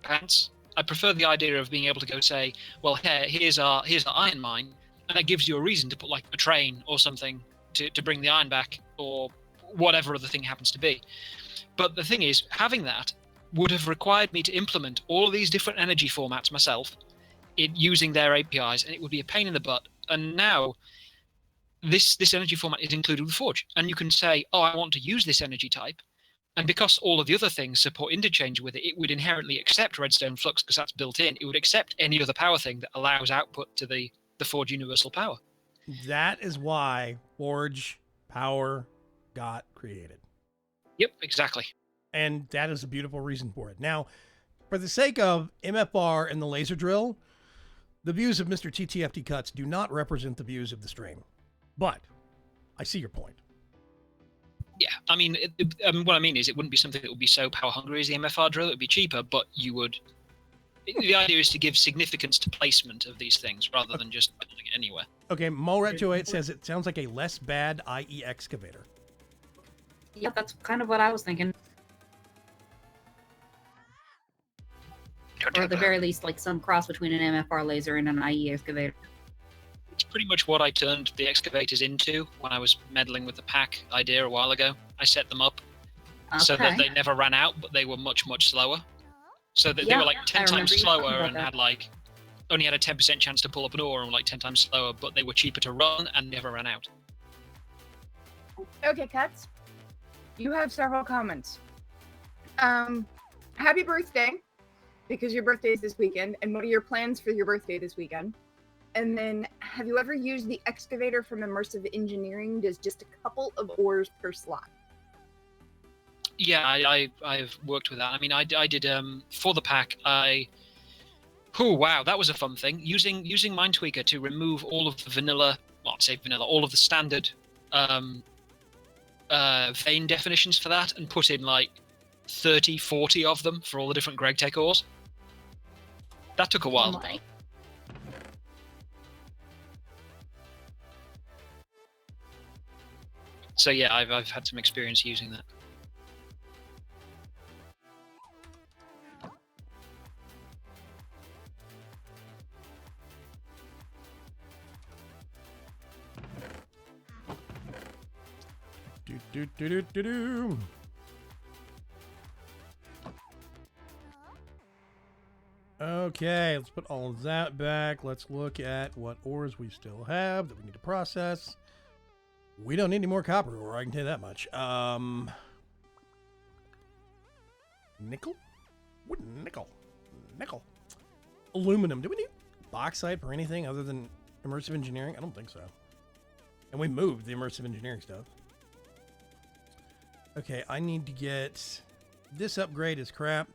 [SPEAKER 2] pants. I prefer the idea of being able to go say, well, here's our iron mine, and that gives you a reason to put like a train or something to bring the iron back, or whatever other thing happens to be. But the thing is, having that would have required me to implement all of these different energy formats myself, using their APIs, and it would be a pain in the butt. And now this energy format is included with Forge, and you can say, oh, I want to use this energy type, and because all of the other things support interchange with it, it would inherently accept redstone flux because that's built in. It would accept any other power thing that allows output to the Forge universal power.
[SPEAKER 1] That is why Forge power got created.
[SPEAKER 2] Yep, exactly.
[SPEAKER 1] And that is a beautiful reason for it. Now, for the sake of MFR and the laser drill, The views of Mr. TTFT Cuts do not represent the views of the stream, but I see your point.
[SPEAKER 2] Yeah, I mean, what I mean is it wouldn't be something that would be so power hungry as the MFR drill. It would be cheaper, but you would. The idea is to give significance to placement of these things rather than just building it anywhere.
[SPEAKER 1] Okay, Molret28 says it sounds like a less bad IE excavator.
[SPEAKER 4] Yep, that's kind of what I was thinking. Or at the very least, like some cross between an MFR laser and an IE excavator.
[SPEAKER 2] It's pretty much what I turned the excavators into when I was meddling with the pack idea a while ago. I set them up so that they never ran out, but they were much, much slower. So that they were like 10 times slower and had like only had a 10% chance to pull up an ore and were like 10 times slower, but they were cheaper to run and never ran out.
[SPEAKER 3] Okay, Cuts. You have several comments. Happy birthday, because your birthday is this weekend, and what are your plans for your birthday this weekend? And then, have you ever used the excavator from Immersive Engineering? Does just a couple of ores per slot.
[SPEAKER 2] Yeah, I've worked with that. I mean, I did for the pack. Oh wow, that was a fun thing. Using Mindtweaker to remove all of the vanilla. Well, I'd say vanilla, all of the standard vein definitions for that, and put in like 30, 40 of them for all the different GregTech ores. That took a while.
[SPEAKER 4] Oh,
[SPEAKER 2] so yeah, I've had some experience using that.
[SPEAKER 1] Do. Okay, let's put all of that back. Let's look at what ores we still have that we need to process. We don't need any more copper ore, I can tell you that much. Nickel? What nickel? Aluminum. Do we need bauxite for anything other than immersive engineering? I don't think so. And we moved the immersive engineering stuff. Okay, I need to get... This upgrade is crap.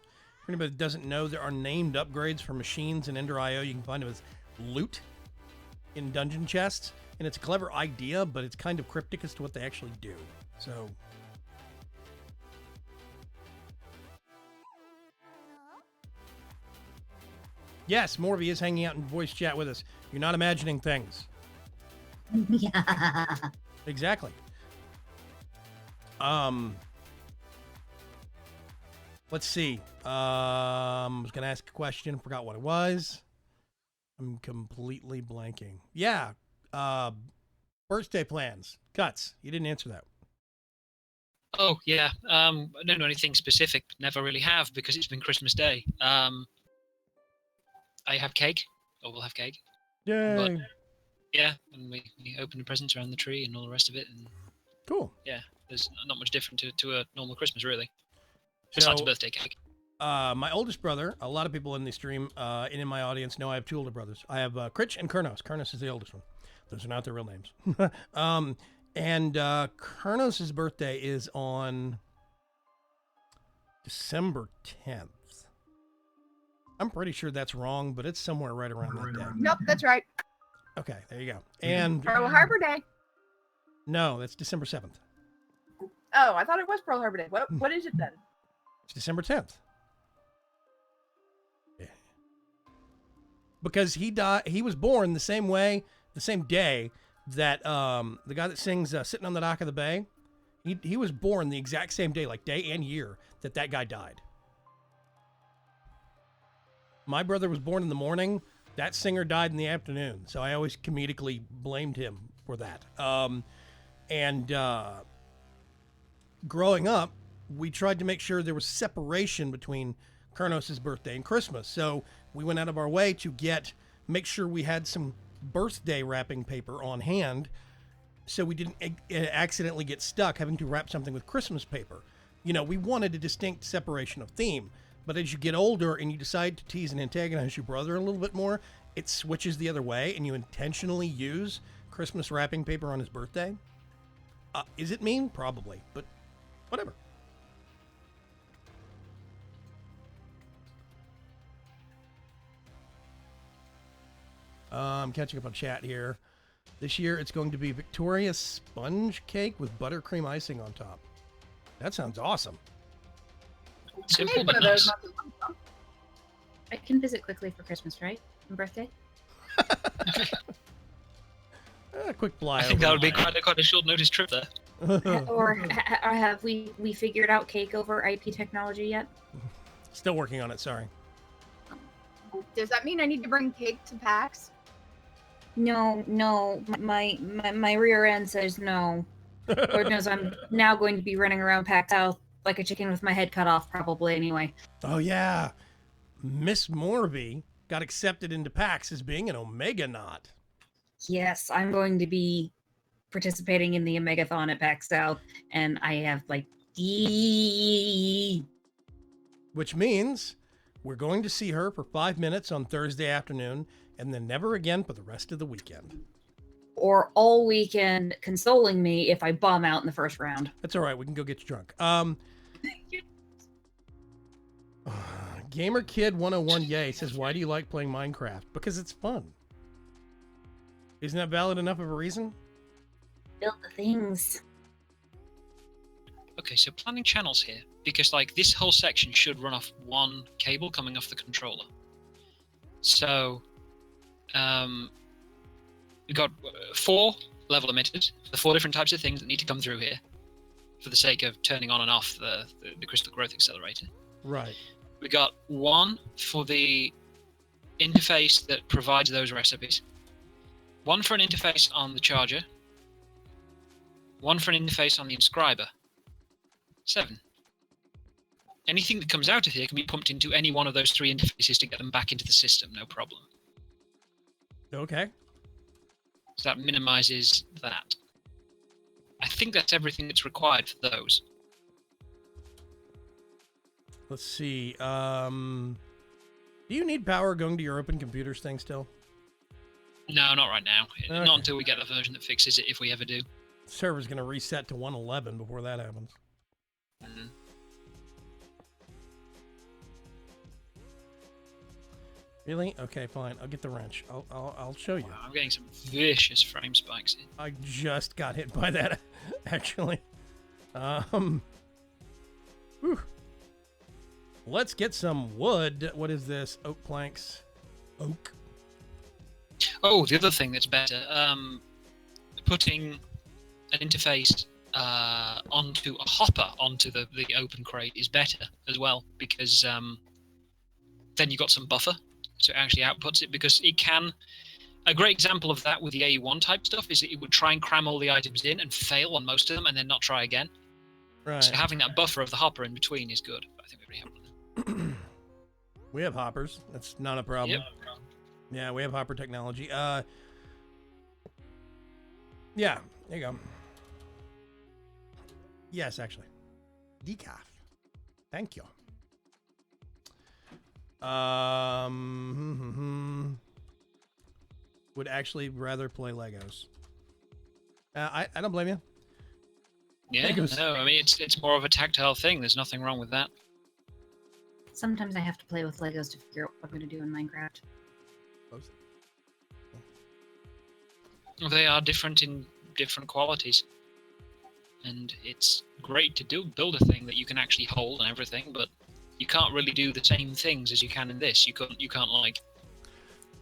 [SPEAKER 1] For anybody that doesn't know, there are named upgrades for machines in Ender.io. You can find them as loot in dungeon chests. And it's a clever idea, but it's kind of cryptic as to what they actually do. So... Yes, Morvy is hanging out in voice chat with us. You're not imagining things.
[SPEAKER 4] Yeah.
[SPEAKER 1] Exactly. Let's see. I was going to ask a question. Forgot what it was. I'm completely blanking. Yeah. Birthday plans. Cuts. You didn't answer that.
[SPEAKER 2] Oh, yeah. I don't know anything specific. Never really have, because it's been Christmas Day. I have cake. Or we'll have cake.
[SPEAKER 1] Yay.
[SPEAKER 2] But, yeah, and we open the presents around the tree and all the rest of it. And
[SPEAKER 1] cool.
[SPEAKER 2] Yeah, there's not much different to a normal Christmas, really. Besides a birthday cake.
[SPEAKER 1] My oldest brother, a lot of people in the stream and in my audience know I have two older brothers. I have Critch and Kurnos. Kurnos is the oldest one. Those are not their real names. And Kurnos' birthday is on December 10th. I'm pretty sure that's wrong, but it's somewhere right around that day.
[SPEAKER 3] Nope, that's right.
[SPEAKER 1] Okay, there you go. And
[SPEAKER 3] Pearl Harbor Day.
[SPEAKER 1] No, that's December 7th.
[SPEAKER 3] Oh, I thought it was Pearl Harbor Day. What is it then?
[SPEAKER 1] It's December 10th. Yeah. Because he was born the same way, the same day that the guy that sings Sitting on the Dock of the Bay, he was born the exact same day, like day and year, that guy died. My brother was born in the morning. That singer died in the afternoon. So I always comedically blamed him for that. Growing up, we tried to make sure there was separation between Kurnos' birthday and Christmas. So we went out of our way to make sure we had some birthday wrapping paper on hand so we didn't accidentally get stuck having to wrap something with Christmas paper. You know, we wanted a distinct separation of theme. But as you get older and you decide to tease and antagonize your brother a little bit more, it switches the other way and you intentionally use Christmas wrapping paper on his birthday. Is it mean? Probably, but whatever. I'm catching up on chat here. This year, it's going to be Victoria sponge cake with buttercream icing on top. That sounds awesome.
[SPEAKER 2] Simple
[SPEAKER 3] One
[SPEAKER 2] but
[SPEAKER 3] of those
[SPEAKER 2] nice.
[SPEAKER 3] not too long ago.
[SPEAKER 4] I can visit quickly for Christmas, right? And birthday?
[SPEAKER 1] Quick fly.
[SPEAKER 2] I think
[SPEAKER 1] over.
[SPEAKER 2] that would be quite a short notice trip there.
[SPEAKER 4] Or have we figured out cake over IP technology yet?
[SPEAKER 1] Still working on it. Sorry.
[SPEAKER 3] Does that mean I need to bring cake to PAX?
[SPEAKER 4] No, my rear end says no. Lord knows I'm now going to be running around PAX South like a chicken with my head cut off, probably anyway.
[SPEAKER 1] Oh yeah, Miss Morby got accepted into PAX as being an Omega Knot.
[SPEAKER 4] Yes, I'm going to be participating in the Omegathon at PAX South, and I have like
[SPEAKER 1] Which means we're going to see her for 5 minutes on Thursday afternoon, and then never again for the rest of the weekend.
[SPEAKER 4] or all weekend consoling me if I bomb out in the first round.
[SPEAKER 1] That's all right. We can go get you drunk. Gamer Kid 101 Yay says, "Why do you like playing Minecraft?" Because it's fun. Isn't that valid enough of a reason?
[SPEAKER 4] Build the things.
[SPEAKER 2] Okay, so planning channels here, because like this whole section should run off one cable coming off the controller. So, we've got 4 level emitters, the 4 different types of things that need to come through here, for the sake of turning on and off the crystal growth accelerator.
[SPEAKER 1] Right.
[SPEAKER 2] We got 1 for the interface that provides those recipes, 1 for an interface on the charger, 1 for an interface on the inscriber. 7. Anything that comes out of here can be pumped into any one of those 3 interfaces to get them back into the system, no problem.
[SPEAKER 1] Okay.
[SPEAKER 2] So that minimizes that. I think that's everything that's required for those.
[SPEAKER 1] Let's see. Do you need power going to your open computers thing still?
[SPEAKER 2] No, not right now.
[SPEAKER 1] Okay.
[SPEAKER 2] Not until we get the version that fixes it, if we ever do.
[SPEAKER 1] Server's going to reset to 111 before that happens.
[SPEAKER 2] Mm.
[SPEAKER 1] Really? Okay, fine. I'll get the wrench. I'll show you.
[SPEAKER 2] Wow, I'm getting some vicious frame spikes here.
[SPEAKER 1] I just got hit by that, actually. Whew. Let's get some wood. What is this? Oak planks. Oak.
[SPEAKER 2] Oh, the other thing that's better, putting an interface onto a hopper onto the open crate is better as well, because then you've got some buffer, so it actually outputs it, because it can... A great example of that with the AE1 type stuff is that it would try and cram all the items in and fail on most of them and then not try again.
[SPEAKER 1] Right.
[SPEAKER 2] So having that buffer of the hopper in between is good. I think we already have one.
[SPEAKER 1] We have hoppers. That's not a problem.
[SPEAKER 2] Yep.
[SPEAKER 1] Yeah, we have hopper technology. Yeah, there you go. Yes, actually. Decaf. Thank you. Would actually rather play Legos. I don't blame you.
[SPEAKER 2] Yeah,
[SPEAKER 1] Legos.
[SPEAKER 2] no, I mean, it's more of a tactile thing. There's nothing wrong with that.
[SPEAKER 4] Sometimes I have to play with Legos to figure out what I'm going to do in Minecraft.
[SPEAKER 2] They are different in different qualities, and it's great to build a thing that you can actually hold and everything, but you can't really do the same things as you can in this. You can't like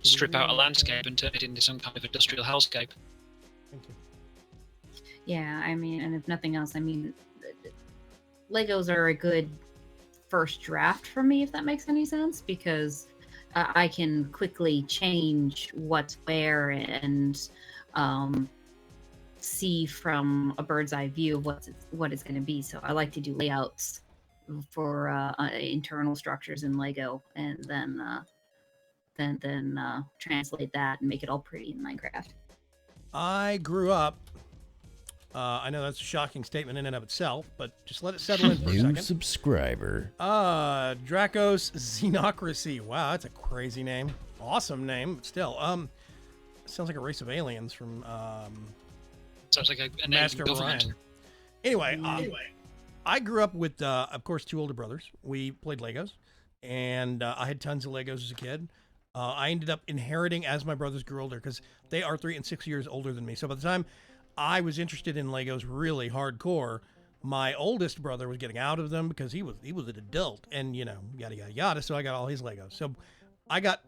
[SPEAKER 2] strip out a landscape and turn it into some kind of industrial hellscape.
[SPEAKER 1] Thank you.
[SPEAKER 4] Yeah, I mean, and if nothing else, I mean, Legos are a good first draft for me, if that makes any sense, because I can quickly change what's where and see from a bird's eye view of what it's going to be. So I like to do layouts for internal structures in Lego, and then translate that and make it all pretty in Minecraft.
[SPEAKER 1] I grew up. I know that's a shocking statement in and of itself, but just let it settle in for a
[SPEAKER 6] New
[SPEAKER 1] second.
[SPEAKER 6] subscriber.
[SPEAKER 1] Dracos Xenocracy. Wow, that's a crazy name. Awesome name, but still. Sounds like a race of aliens from
[SPEAKER 2] Sounds like a
[SPEAKER 1] Master
[SPEAKER 2] alien
[SPEAKER 1] of
[SPEAKER 2] government.
[SPEAKER 1] Orion. Anyway, I grew up with, of course, 2 older brothers. We played Legos, and I had tons of Legos as a kid. I ended up inheriting as my brothers grew older because they are 3 and 6 years older than me. So by the time I was interested in Legos really hardcore, my oldest brother was getting out of them because he was an adult and, you know, yada, yada, yada. So I got all his Legos. So I got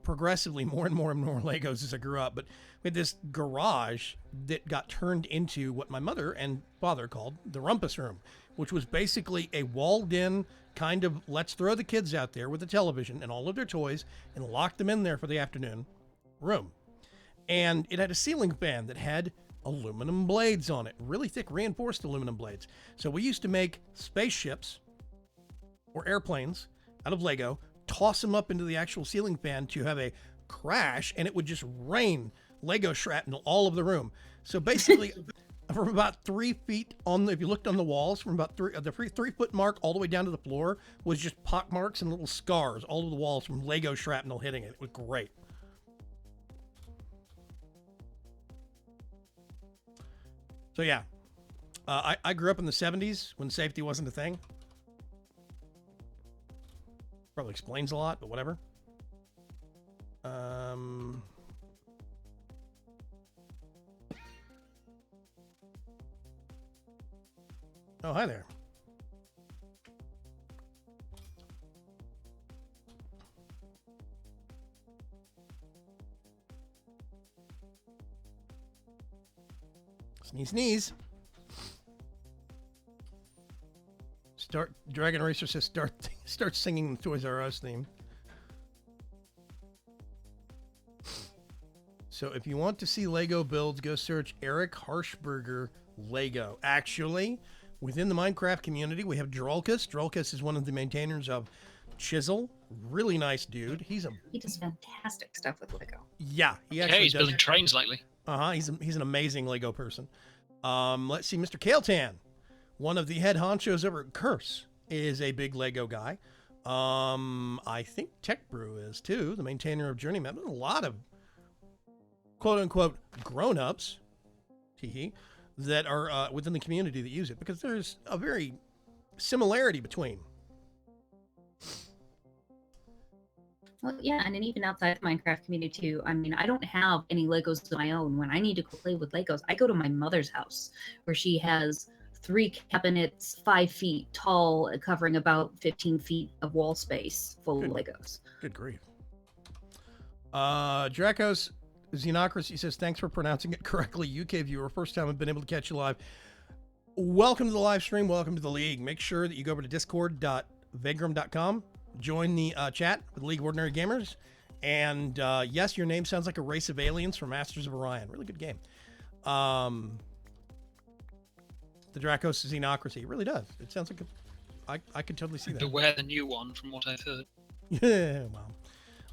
[SPEAKER 1] progressively more and more and more Legos as I grew up. But we had this garage that got turned into what my mother and father called the rumpus room, which was basically a walled-in kind of let's throw the kids out there with a television and all of their toys and lock them in there for the afternoon room. And it had a ceiling fan that had aluminum blades on it, really thick reinforced aluminum blades. So we used to make spaceships or airplanes out of Lego, toss them up into the actual ceiling fan to have a crash, and it would just rain Lego shrapnel all over the room. So basically, from about 3 feet if you looked on the walls, from about the 3-foot mark all the way down to the floor was just pock marks and little scars all over the walls from Lego shrapnel hitting it. It was great. So yeah, I grew up in the 70s when safety wasn't a thing. Probably explains a lot, but whatever. Oh, hi there. Sneeze, sneeze. Dragon Racer says start singing the Toys R Us theme. So if you want to see Lego builds, go search Eric Harshberger Lego. Actually, within the Minecraft community, we have Drolkus. Drolkus is one of the maintainers of Chisel. Really nice dude. He
[SPEAKER 4] does fantastic stuff with Lego.
[SPEAKER 1] Yeah, he actually
[SPEAKER 2] he's building trains lately.
[SPEAKER 1] He's an amazing Lego person. Let's see, Mr. Kaletan, one of the head honchos over at Curse, is a big Lego guy. I think Tech Brew is too, the maintainer of Journeyman. There's a lot of quote-unquote grown-ups, that are within the community that use it, because there's a very similarity between.
[SPEAKER 4] Well, yeah, and then even outside the Minecraft community too. I mean, I don't have any Legos of my own. When I need to go play with Legos, I go to my mother's house, where she has 3 cabinets, 5 feet tall, covering about 15 feet of wall space full of Legos.
[SPEAKER 1] Good grief. Dracos Xenocracy says, thanks for pronouncing it correctly. UK viewer, first time I've been able to catch you live. Welcome to the live stream. Welcome to the league. Make sure that you go over to discord.vagram.com. Join the chat with League of Ordinary Gamers. And yes, your name sounds like a race of aliens from Masters of Orion. Really good game. The Dracos Xenocracy. It really does. It sounds like I could totally see that.
[SPEAKER 2] Beware the new one, from what I've heard.
[SPEAKER 1] Yeah, well,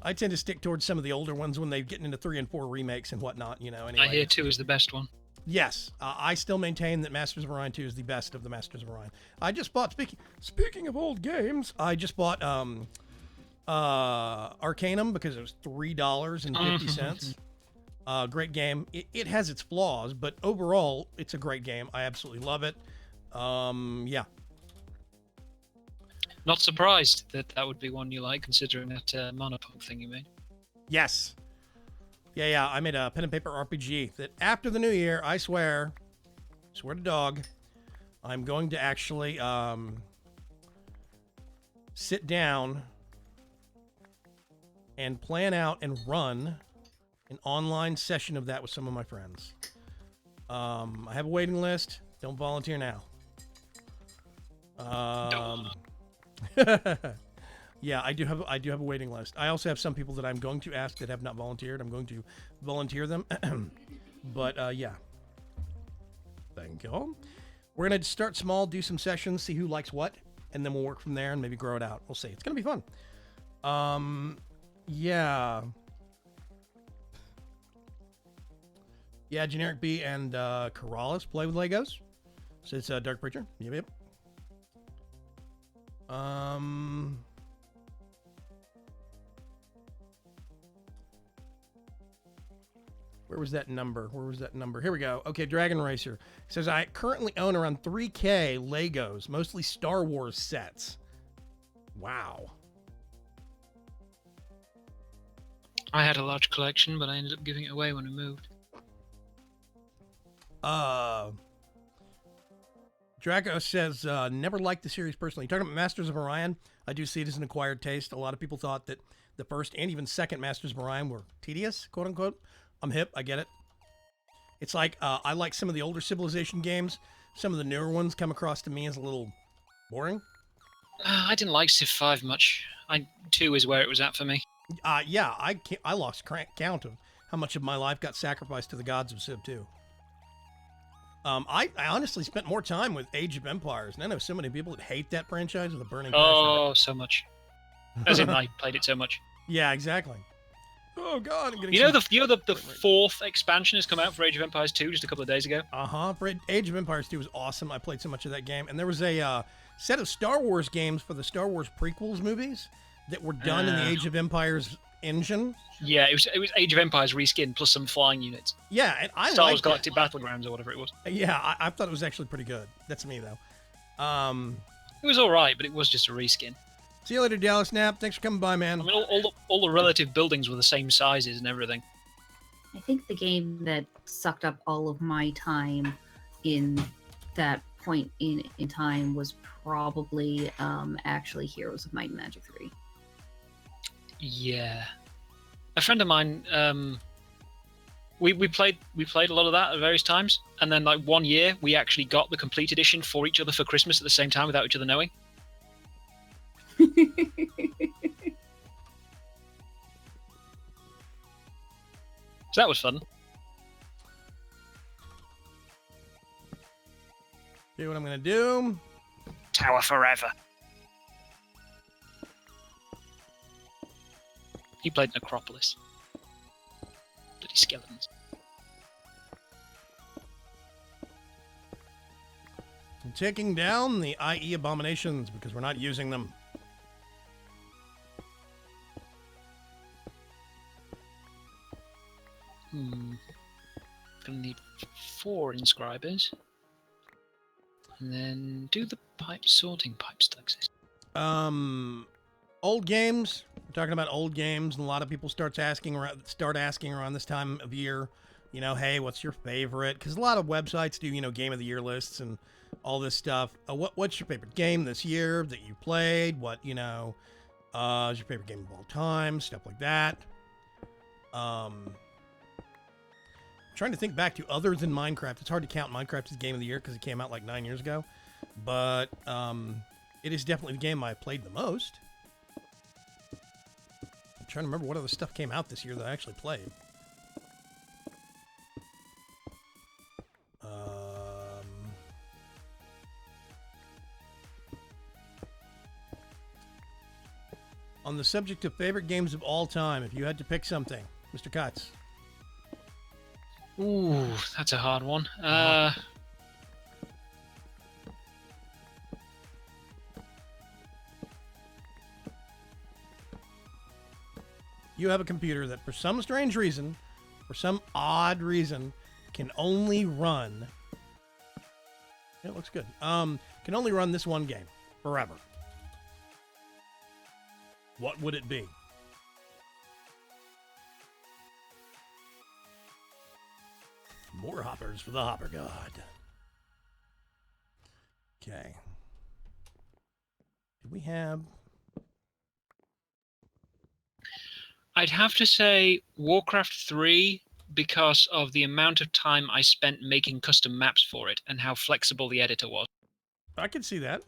[SPEAKER 1] I tend to stick towards some of the older ones when they've getting into 3 and 4 remakes and whatnot, you know. Anyway.
[SPEAKER 2] I hear 2 is the best one.
[SPEAKER 1] Yes, I still maintain that Masters of Orion 2 is the best of the Masters of Orion. I just bought, speaking of old games, I just bought Arcanum because it was $3.50. Great game. It has its flaws, but overall, it's a great game. I absolutely love it. Yeah.
[SPEAKER 2] Not surprised that would be one you like, considering that monopole thing you made.
[SPEAKER 1] Yes. Yeah, I made a pen and paper RPG that after the new year, I swear to dog, I'm going to actually sit down and plan out and run an online session of that with some of my friends. I have a waiting list. Don't volunteer now. Yeah, I do have a waiting list. I also have some people that I'm going to ask that have not volunteered. I'm going to volunteer them. But yeah. Thank you. We're going to start small, do some sessions, see who likes what, and then we'll work from there and maybe grow it out. We'll see. It's going to be fun. Yeah. Yeah, Generic B and Corrales play with Legos. So it's Dark Preacher. Yep. Where was that number? Here we go. Okay, Dragon Racer says, I currently own around 3K Legos, mostly Star Wars sets. Wow.
[SPEAKER 2] I had a large collection, but I ended up giving it away when I moved.
[SPEAKER 1] Draco says, never liked the series personally. Talking about Masters of Orion, I do see it as an acquired taste. A lot of people thought that the first and even second Masters of Orion were tedious, quote unquote. I'm hip, I get it. It's like, I like some of the older Civilization games. Some of the newer ones come across to me as a little boring.
[SPEAKER 2] I didn't like Civ 5 much. 2 is where it was at for me.
[SPEAKER 1] Yeah, I lost count of how much of my life got sacrificed to the gods of Civ 2. I honestly spent more time with Age of Empires, and I know so many people that hate that franchise with a burning passion.
[SPEAKER 2] Oh, so much. As in, I played it so much.
[SPEAKER 1] Yeah, exactly. Oh God, I'm getting.
[SPEAKER 2] The fourth expansion has come out for Age of Empires 2 just a couple of days ago.
[SPEAKER 1] Age of Empires 2 was awesome. I played so much of that game, and there was a set of Star Wars games for the Star Wars prequels movies that were done in the Age of Empires engine.
[SPEAKER 2] Yeah, it was Age of Empires reskin plus some flying units.
[SPEAKER 1] Yeah, and I
[SPEAKER 2] Star Wars
[SPEAKER 1] liked
[SPEAKER 2] Galactic Battlegrounds or whatever it was.
[SPEAKER 1] Yeah, I thought it was actually pretty good. That's me though.
[SPEAKER 2] It was all right, but it was just a reskin.
[SPEAKER 1] See you later, Dallas Snap. Thanks for coming by, man.
[SPEAKER 2] I mean, all the relative buildings were the same sizes and everything.
[SPEAKER 4] I think the game that sucked up all of my time in that point in time was probably actually Heroes of Might and Magic 3.
[SPEAKER 2] Yeah. A friend of mine, we played a lot of that at various times, and then like one year we actually got the complete edition for each other for Christmas at the same time without each other knowing. So that was fun.
[SPEAKER 1] See what I'm gonna do.
[SPEAKER 2] Tower forever. He played Necropolis. Bloody skeletons.
[SPEAKER 1] I'm taking down the IE abominations because we're not using them.
[SPEAKER 2] Gonna need 4 inscribers. And then do the sorting pipes still exist?
[SPEAKER 1] Old games. We're talking about old games, and a lot of people start asking around this time of year, you know, hey, what's your favorite? Because a lot of websites do, you know, game of the year lists and all this stuff. What's your favorite game this year that you played? What, you know, is your favorite game of all time? Stuff like that. Trying to think back to other than Minecraft. It's hard to count Minecraft as game of the year because it came out like 9 years ago. But it is definitely the game I played the most. I'm trying to remember what other stuff came out this year that I actually played. On the subject of favorite games of all time, if you had to pick something, Mr. Kotz.
[SPEAKER 2] Ooh, that's a hard one.
[SPEAKER 1] You have a computer that for some strange reason, for some odd reason, can only run... It looks good. Can only run this one game forever. What would it be? More hoppers for the Hopper God. Okay. Do we have...
[SPEAKER 2] I'd have to say Warcraft 3 because of the amount of time I spent making custom maps for it and how flexible the editor was.
[SPEAKER 1] I can see that.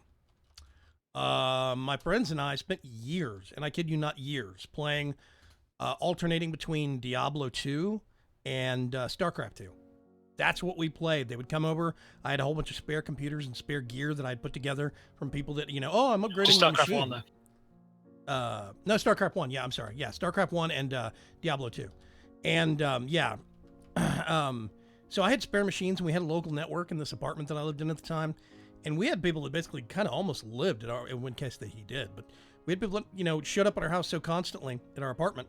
[SPEAKER 1] My friends and I spent years, and I kid you not years, playing, alternating between Diablo 2 and StarCraft 2. That's what we played. They would come over. I had a whole bunch of spare computers and spare gear that I'd put together from people that, you know, oh, I'm upgrading
[SPEAKER 2] Just
[SPEAKER 1] my
[SPEAKER 2] StarCraft
[SPEAKER 1] machine.
[SPEAKER 2] 1, though.
[SPEAKER 1] No, StarCraft 1. Yeah, I'm sorry. Yeah, StarCraft 1 and Diablo 2. And, yeah. So I had spare machines, and we had a local network in this apartment that I lived in at the time. And we had people that basically kind of almost lived at our, in one case that he did, but we had people that, you know, showed up at our house so constantly in our apartment.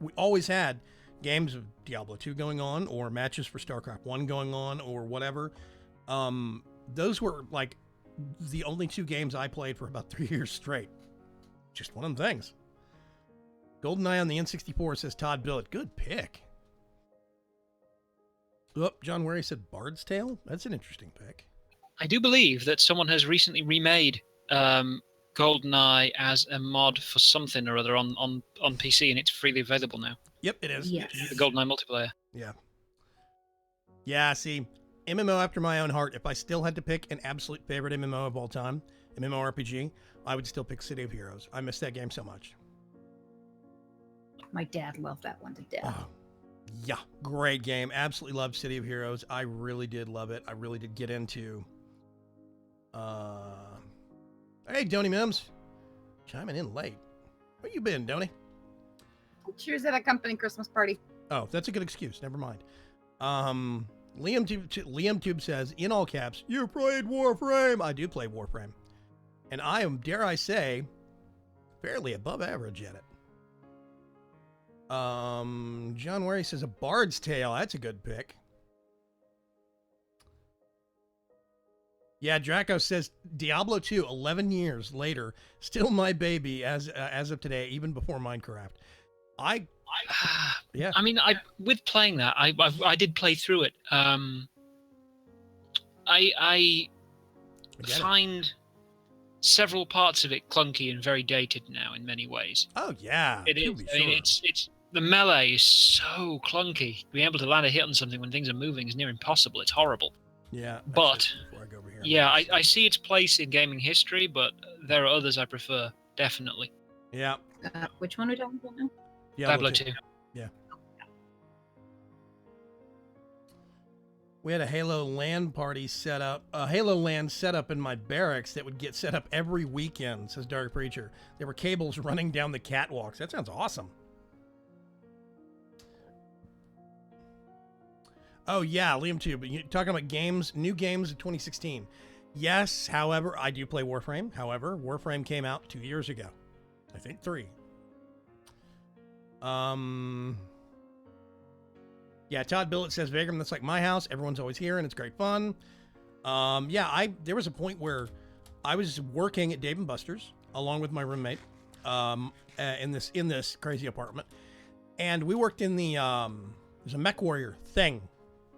[SPEAKER 1] We always had games of Diablo 2 going on, or matches for StarCraft 1 going on, or whatever. Those were like the only 2 games I played for about 3 years straight. Just one of them things. GoldenEye on the N64 says Todd Billett. Good pick. Oh, John Wary said Bard's Tale. That's an interesting pick.
[SPEAKER 2] I do believe that someone has recently remade GoldenEye as a mod for something or other on PC, and it's freely available now.
[SPEAKER 1] Yep, it is.
[SPEAKER 4] Yes.
[SPEAKER 2] The GoldenEye multiplayer.
[SPEAKER 1] Yeah. Yeah, see, MMO after my own heart. If I still had to pick an absolute favorite MMO of all time, MMORPG, I would still pick City of Heroes. I miss that game so much.
[SPEAKER 4] My dad loved that one to death.
[SPEAKER 1] Oh, yeah, great game. Absolutely loved City of Heroes. I really did love it. I really did get into. Hey, Donny Mims, chiming in late. Where you been, Donny?
[SPEAKER 3] She was at a company Christmas party.
[SPEAKER 1] Oh, that's a good excuse. Never mind. Liam Tube says, in all caps, you played Warframe. I do play Warframe. And I am, dare I say, fairly above average at it. John Wary says, a Bard's Tale. That's a good pick. Yeah, Draco says, Diablo 2, 11 years later, still my baby as of today, even before Minecraft. Yeah.
[SPEAKER 2] I mean, with playing that, I did play through it. I find several parts of it clunky and very dated now in many ways.
[SPEAKER 1] Oh yeah,
[SPEAKER 2] it is. I mean, it's the melee is so clunky. Being able to land a hit on something when things are moving is near impossible. It's horrible.
[SPEAKER 1] Yeah.
[SPEAKER 2] But
[SPEAKER 1] before I go over here,
[SPEAKER 2] yeah, I see its place in gaming history, but there are others I prefer, definitely.
[SPEAKER 1] Yeah.
[SPEAKER 4] Which one are we talking about now?
[SPEAKER 2] Diablo 2.
[SPEAKER 1] Yeah. We had a Halo LAN party set up, a Halo LAN set up in my barracks that would get set up every weekend, says Dark Preacher. There were cables running down the catwalks. That sounds awesome. Oh, yeah, Liam too, but you're talking about games, new games of 2016. Yes, however, I do play Warframe. However, Warframe came out 2 years ago. I think 3. Yeah, Todd Billett says, Vagram, that's like my house. Everyone's always here, and it's great fun. Yeah, there was a point where I was working at Dave & Buster's along with my roommate in this crazy apartment, and we worked in the there's a Mech Warrior thing.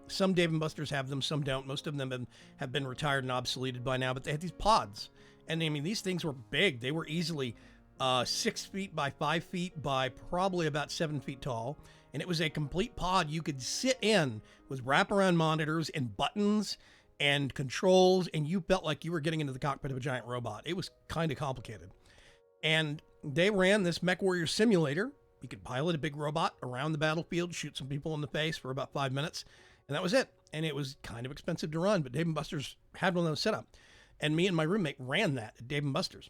[SPEAKER 1] Some Dave & Buster's have them, some don't. Most of them have been retired and obsoleted by now, but they had these pods, and I mean these things were big. They were easily 6 feet by 5 feet by probably about 7 feet tall. And it was a complete pod you could sit in with wraparound monitors and buttons and controls, and you felt like you were getting into the cockpit of a giant robot. It was kind of complicated. And they ran this Mech Warrior simulator. You could pilot a big robot around the battlefield, shoot some people in the face for about 5 minutes, and that was it. And it was kind of expensive to run, but Dave & Buster's had one of those set up. And me and my roommate ran that at Dave & Buster's.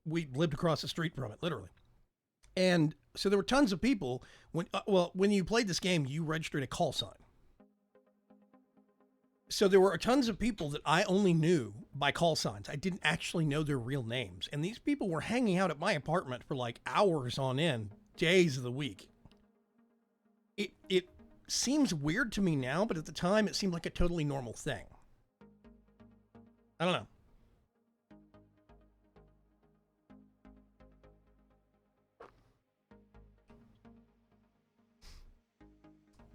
[SPEAKER 1] We lived across the street from it, literally. And so there were tons of people. When you played this game, you registered a call sign. So there were tons of people that I only knew by call signs. I didn't actually know their real names. And these people were hanging out at my apartment for like hours on end, days of the week. It seems weird to me now, but at the time it seemed like a totally normal thing. I don't know.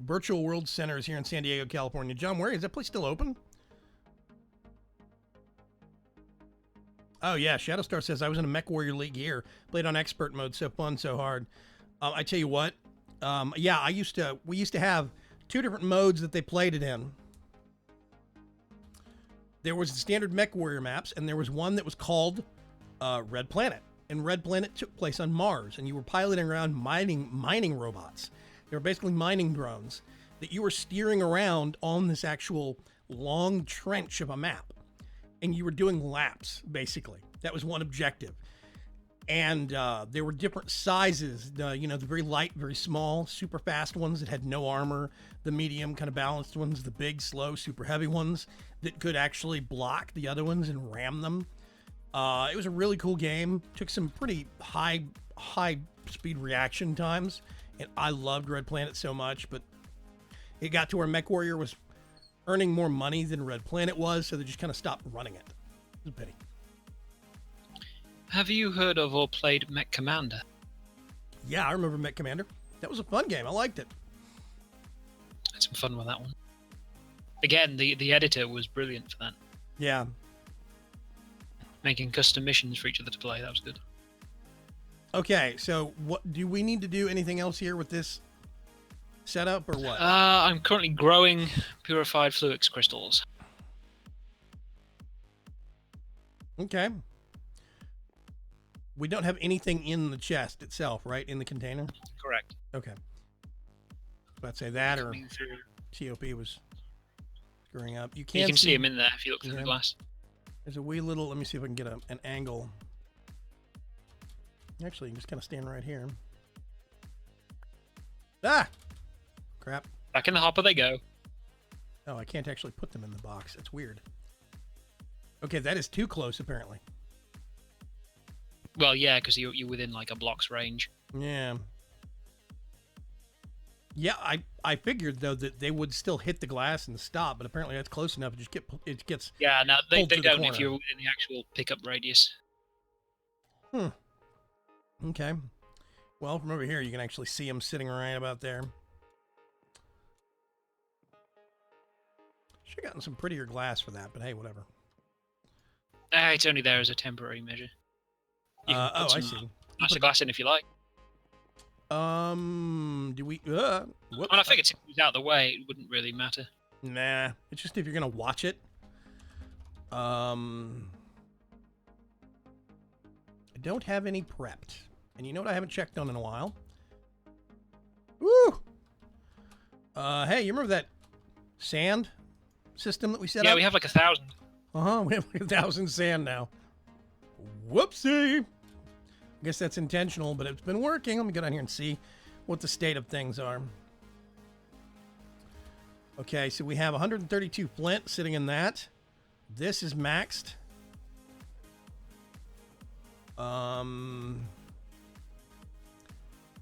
[SPEAKER 1] Virtual World Center is here in San Diego, California. John, where is that place still open? Oh yeah, Shadowstar says I was in a Mech Warrior League here, played on expert mode, so fun, so hard. I tell you what, yeah, we used to have 2 different modes that they played it in. There was the standard Mech Warrior maps, and there was one that was called Red Planet. And Red Planet took place on Mars, and you were piloting around mining robots. They were basically mining drones that you were steering around on this actual long trench of a map. And you were doing laps, basically. That was one objective. And there were different sizes. The very light, very small, super fast ones that had no armor. The medium, kind of balanced ones. The big, slow, super heavy ones that could actually block the other ones and ram them. It was a really cool game. Took some pretty high speed reaction times. And I loved Red Planet so much, but it got to where Mech Warrior was earning more money than Red Planet was, so they just kind of stopped running it. It was a pity.
[SPEAKER 2] Have you heard of or played Mech Commander?
[SPEAKER 1] Yeah, I remember Mech Commander. That was a fun game. I liked it.
[SPEAKER 2] Had some fun with that one. Again, the editor was brilliant for that.
[SPEAKER 1] Yeah.
[SPEAKER 2] Making custom missions for each other to play. That was good.
[SPEAKER 1] Okay, so what do we need to do? Anything else here with this setup or what?
[SPEAKER 2] I'm currently growing purified fluix crystals.
[SPEAKER 1] Okay. We don't have anything in the chest itself, right? In the container?
[SPEAKER 2] Correct.
[SPEAKER 1] Okay. Let's say that or
[SPEAKER 2] Coming through.
[SPEAKER 1] TOP was screwing up. You
[SPEAKER 2] You can see him in there if you look through the glass.
[SPEAKER 1] There's a wee little, let me see if I can get an angle. Actually, you can just kind of stand right here. Ah! Crap.
[SPEAKER 2] Back in the hopper they go.
[SPEAKER 1] Oh, I can't actually put them in the box. That's weird. Okay, that is too close, apparently.
[SPEAKER 2] Well, yeah, because you're within like a block's range.
[SPEAKER 1] Yeah. Yeah, I figured though that they would still hit the glass and stop, but apparently that's close enough. It gets.
[SPEAKER 2] Yeah, no, they
[SPEAKER 1] pulled to the
[SPEAKER 2] don't
[SPEAKER 1] corner.
[SPEAKER 2] if you're within the actual pickup radius.
[SPEAKER 1] Okay. Well, from over here you can actually see them sitting right about there. Should have gotten some prettier glass for that, but hey, whatever.
[SPEAKER 2] It's only there as a temporary measure. You can put
[SPEAKER 1] I
[SPEAKER 2] some
[SPEAKER 1] see.
[SPEAKER 2] nicer glass in if you like.
[SPEAKER 1] Do we? Whoops.
[SPEAKER 2] I mean, I figured if it was out of the way, it wouldn't really matter.
[SPEAKER 1] Nah, it's just if you're gonna watch it. I don't have any prepped, and you know what I haven't checked on in a while. Woo! Hey, you remember that sand system that we set up?
[SPEAKER 2] Yeah, we have like 1,000.
[SPEAKER 1] We have like 1,000 sand now. Whoopsie! I guess that's intentional, but it's been working. Let me go down here and see what the state of things are. Okay, so we have 132 flint sitting in that. This is maxed.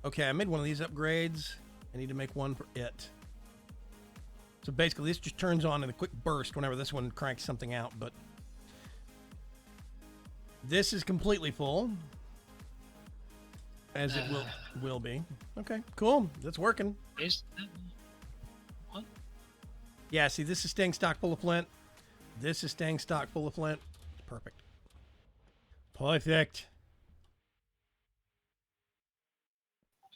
[SPEAKER 1] Okay, I made one of these upgrades. I need to make one for it. So basically, this just turns on in a quick burst whenever this one cranks something out, but this is completely full, as it will be. Okay, cool. That's working.
[SPEAKER 2] Is that what?
[SPEAKER 1] Yeah, see, this is staying stock full of flint. This is staying stock full of flint. Perfect. Perfect.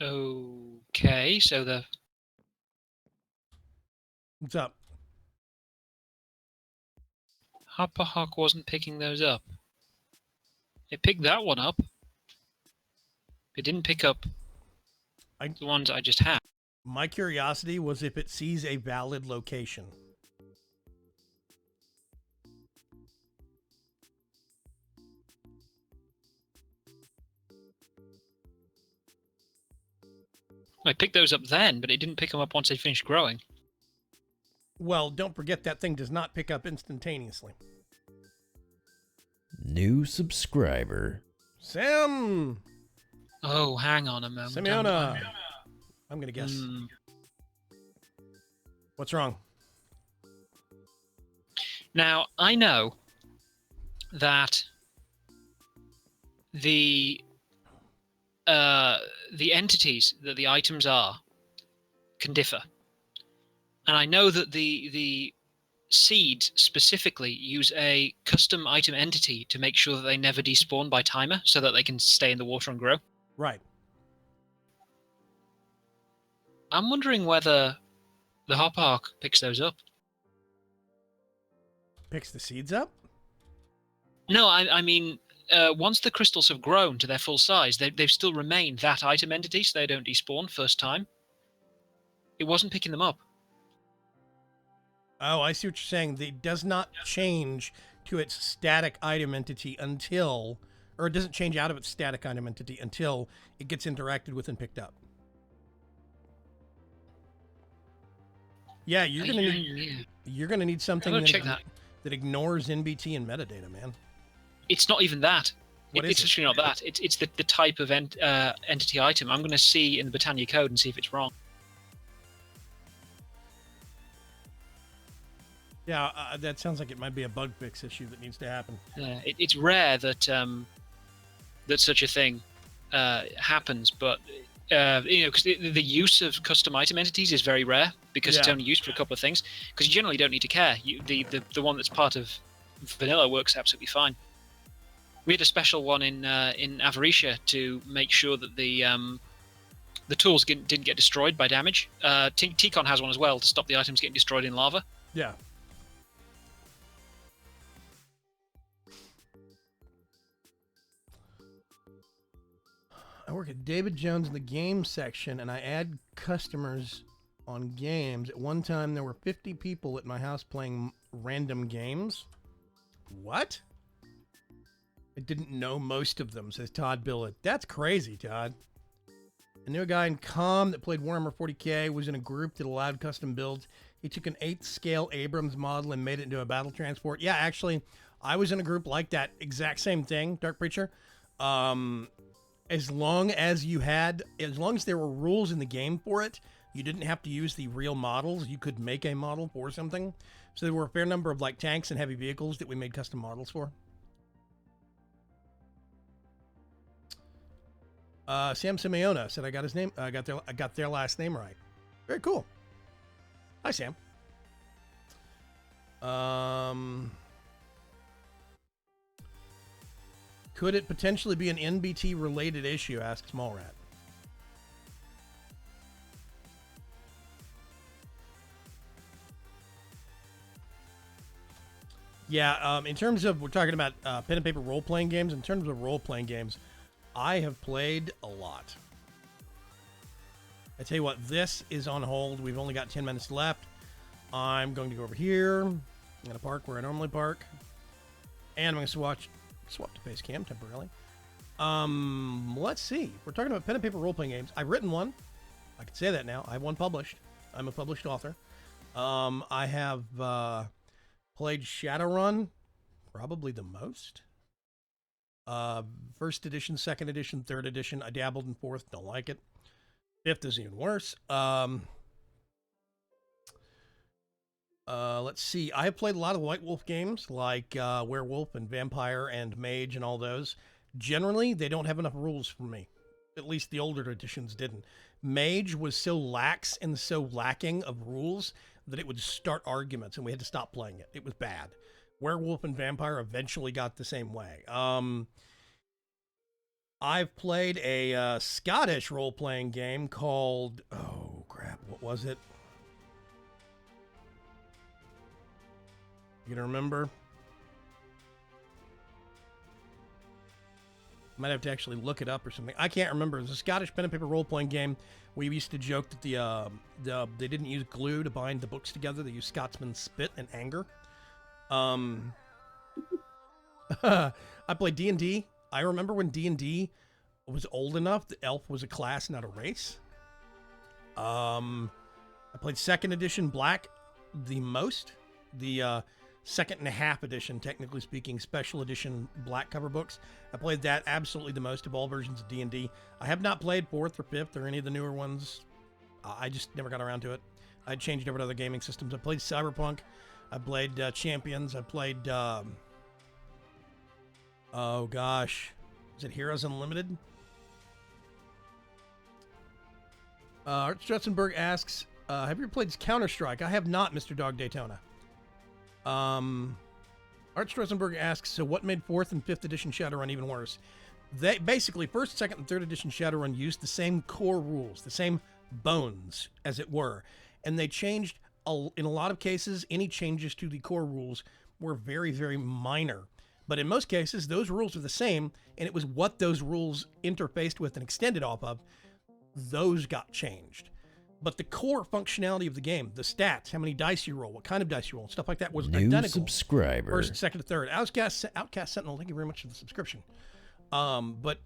[SPEAKER 2] Okay, so the
[SPEAKER 1] What's up?
[SPEAKER 2] Hopper Hawk wasn't picking those up. It picked that one up. It didn't pick up the ones I just had.
[SPEAKER 1] My curiosity was if it sees a valid location.
[SPEAKER 2] I picked those up then, but it didn't pick them up once they finished growing.
[SPEAKER 1] Well, don't forget that thing does not pick up instantaneously.
[SPEAKER 6] New subscriber.
[SPEAKER 1] Sam!
[SPEAKER 2] Oh, hang on a moment.
[SPEAKER 1] Simeona! I'm gonna guess. What's wrong?
[SPEAKER 2] Now, I know that the entities that the items are can differ. And I know that the seeds specifically use a custom item entity to make sure that they never despawn by timer so that they can stay in the water and grow.
[SPEAKER 1] Right.
[SPEAKER 2] I'm wondering whether the Hopper Hawk picks those up.
[SPEAKER 1] Picks the seeds up?
[SPEAKER 2] No, I mean, once the crystals have grown to their full size, they've still remained that item entity, so they don't despawn first time. It wasn't picking them up.
[SPEAKER 1] Oh, I see what you're saying. It does not change to its static item entity until, or it doesn't change out of its static item entity until it gets interacted with and picked up. Yeah, you're gonna need something that ignores NBT and metadata, man.
[SPEAKER 2] It's not even that.
[SPEAKER 1] What
[SPEAKER 2] It's
[SPEAKER 1] is it?
[SPEAKER 2] actually not that. It's the type of entity item. I'm going to see in the Britannia code and see if it's wrong.
[SPEAKER 1] Yeah, that sounds like it might be a bug fix issue that needs to happen.
[SPEAKER 2] It's rare that that such a thing happens, but Because the use of custom item entities is very rare because it's
[SPEAKER 1] Yeah.
[SPEAKER 2] only used for a couple of things. Because you generally don't need to care. The one that's part of vanilla works absolutely fine. We had a special one in Avaricia to make sure that the tools didn't get destroyed by damage. Ticon has one as well to stop the items getting destroyed in lava.
[SPEAKER 1] Yeah. I work at David Jones in the game section, and I add customers on games. At one time, there were 50 people at my house playing random games. What? I didn't know most of them, says Todd Billett. That's crazy, Todd. I knew a guy in Com that played Warhammer 40k, was in a group that allowed custom builds. He took an 8th scale Abrams model and made it into a battle transport. Yeah, actually, I was in a group like that exact same thing, Dark Preacher. As long as there were rules in the game for it, you didn't have to use the real models. You could make a model for something. So there were a fair number of like tanks and heavy vehicles that we made custom models for. Sam Simeona said I got his name. I got their last name right. Very cool. Hi, Sam. Could it potentially be an NBT related issue? Asks Smallrat. Yeah, in terms of, we're talking about pen and paper role-playing games. In terms of role-playing games, I have played a lot. I tell you what, this is on hold. We've only got 10 minutes left. I'm going to go over here. I'm going to park where I normally park. And I'm going to swap to face cam temporarily. Let's see. We're talking about pen and paper role-playing games. I've written one. I can say that now. I have one published. I'm a published author. I have played Shadowrun, probably the most. First edition, second edition, third edition. I dabbled in fourth, don't like it. Fifth is even worse. Let's see. I have played a lot of White Wolf games, like Werewolf and Vampire and Mage and all those. Generally, they don't have enough rules for me. At least the older editions didn't. Mage was so lax and so lacking of rules that it would start arguments, and we had to stop playing it. It was bad. Werewolf and Vampire eventually got the same way. I've played a Scottish role-playing game called... Oh, crap. What was it? You gonna remember? Might have to actually look it up or something. I can't remember. It was a Scottish pen and paper role-playing game. We used to joke that they didn't use glue to bind the books together. They used Scotsman's spit and anger. I played D&D. I remember when D&D was old enough that elf was a class, not a race. I played second edition Black the most. The second and a half edition, technically speaking, special edition Black cover books. I played that absolutely the most of all versions of D&D. I have not played fourth or fifth or any of the newer ones. I just never got around to it. I changed over to other gaming systems. I played Cyberpunk. I played Champions. I played, oh gosh, is it Heroes Unlimited? Art Strutzenberg asks, have you ever played Counter-Strike? I have not, Mr. Dog Daytona. Art Strutzenberg asks, so what made 4th and 5th edition Shadowrun even worse? They basically, 1st, 2nd, and 3rd edition Shadowrun used the same core rules, the same bones, as it were. And they changed, in a lot of cases, any changes to the core rules were very, very minor. But in most cases, those rules are the same, and it was what those rules interfaced with and extended off of, those got changed. But the core functionality of the game, the stats, how many dice you roll, what kind of dice you roll, stuff like that was
[SPEAKER 6] New
[SPEAKER 1] identical.
[SPEAKER 6] subscriber.
[SPEAKER 1] First, second, and third. Outcast Sentinel, thank you very much for the subscription. But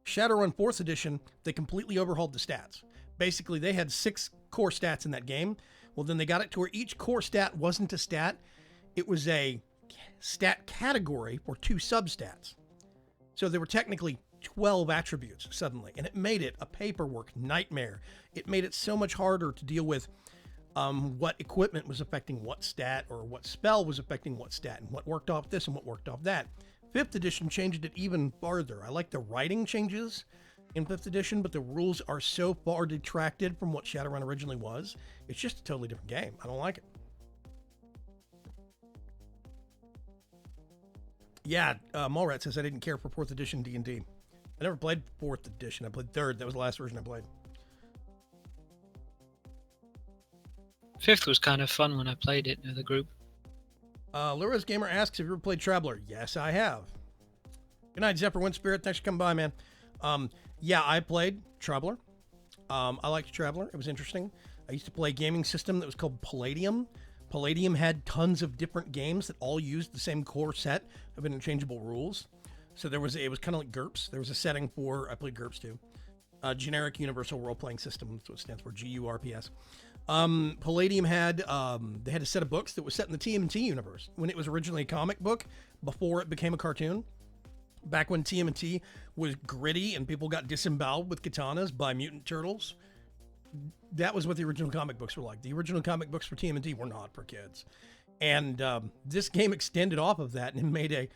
[SPEAKER 1] Shadowrun 4th edition, they completely overhauled the stats. Basically, they had 6 core stats in that game. Well, then they got it to where each core stat wasn't a stat. It was a stat category for 2 substats. So there were technically 12 attributes suddenly, and it made it a paperwork nightmare. It made it so much harder to deal with what equipment was affecting what stat, or what spell was affecting what stat, and what worked off this and what worked off that. 5th edition changed it even farther. I like the writing changes. in 5th edition, but the rules are so far detracted from what Shadowrun originally was. It's just a totally different game. I don't like it. Yeah, Mallrat says I didn't care for 4th edition D&D. I never played 4th edition. I played 3rd. That was the last version I played.
[SPEAKER 2] 5th was kind of fun when I played it with the group.
[SPEAKER 1] Lura's Gamer asks, have you ever played Traveler? Yes, I have. Good night, Zephyr Wind Spirit. Thanks for coming by, man. Yeah, I played Traveler. I liked Traveler. It was interesting. I used to play a gaming system that was called Palladium. Palladium had tons of different games that all used the same core set of interchangeable rules. So it was kind of like GURPS. There was a setting for, I played GURPS too. Generic Universal Role-Playing System. That's what it stands for, GURPS. Palladium had, they had a set of books that was set in the TMNT universe when it was originally a comic book before it became a cartoon. Back when TMNT was gritty and people got disemboweled with katanas by mutant turtles. That was what the original comic books were like. The original comic books for TMNT were not for kids. And this game extended off of that and made a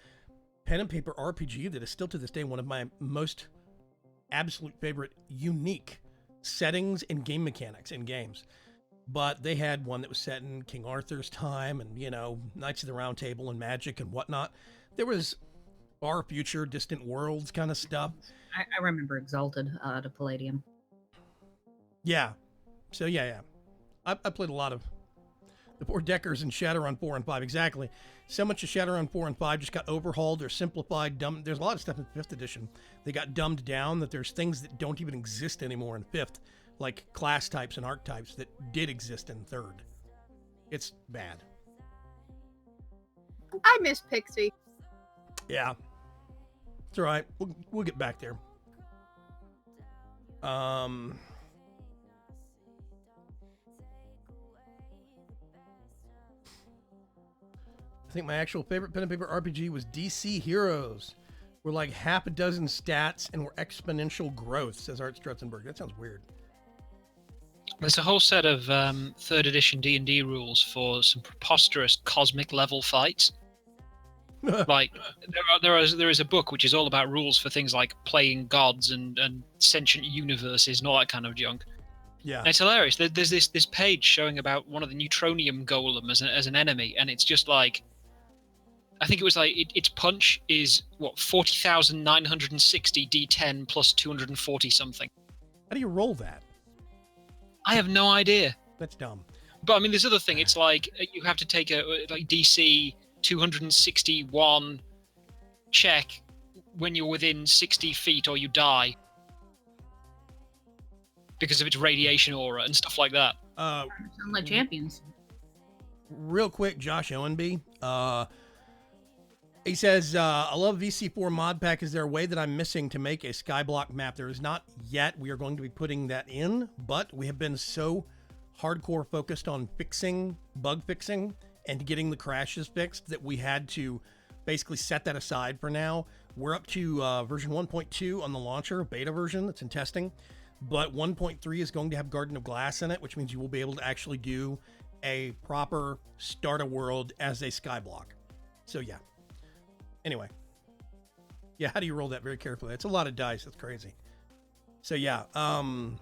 [SPEAKER 1] pen and paper RPG that is still to this day one of my most absolute favorite unique settings and game mechanics in games. But they had one that was set in King Arthur's time and, Knights of the Round Table and magic and whatnot. There was far future, distant worlds kind of stuff.
[SPEAKER 4] I remember Exalted to Palladium.
[SPEAKER 1] Yeah. So, yeah. I played a lot of the 4-deckers in Shadowrun 4 and 5. Exactly. So much of Shadowrun 4 and 5 just got overhauled or simplified, dumbed. There's a lot of stuff in 5th edition. They got dumbed down that there's things that don't even exist anymore in 5th, like class types and archetypes that did exist in 3rd. It's bad.
[SPEAKER 3] I miss Pixie.
[SPEAKER 1] Yeah. It's all right. We'll get back there. I think my actual favorite pen and paper RPG was DC Heroes. We're like half a dozen stats and we're exponential growth, says Art Strutzenberg. That sounds weird.
[SPEAKER 2] There's a whole set of 3rd edition D&D rules for some preposterous cosmic level fights. Like there is a book which is all about rules for things like playing gods and sentient universes and all that kind of junk.
[SPEAKER 1] Yeah,
[SPEAKER 2] and it's hilarious. There's this page showing about one of the neutronium golem as an enemy, and it's just like, I think it was like its punch is what 40,960 D10 plus 240 something.
[SPEAKER 1] How do you roll that?
[SPEAKER 2] I have no idea.
[SPEAKER 1] That's dumb.
[SPEAKER 2] But I mean, there's other thing. It's like you have to take a like DC 261 check when you're within 60 feet or you die because of its radiation aura and stuff like that.
[SPEAKER 4] Sound like champions.
[SPEAKER 1] Real quick, Josh Owenby. He says, I love VC4 mod pack. Is there a way that I'm missing to make a skyblock map? There is not yet. We are going to be putting that in, but we have been so hardcore focused on bug fixing and getting the crashes fixed that we had to basically set that aside for now. We're up to version 1.2 on the launcher, beta version that's in testing, but 1.3 is going to have Garden of Glass in it, which means you will be able to actually do a proper start a world as a skyblock. So yeah. Anyway. Yeah, how do you roll that very carefully? It's a lot of dice. That's crazy. So yeah. Oh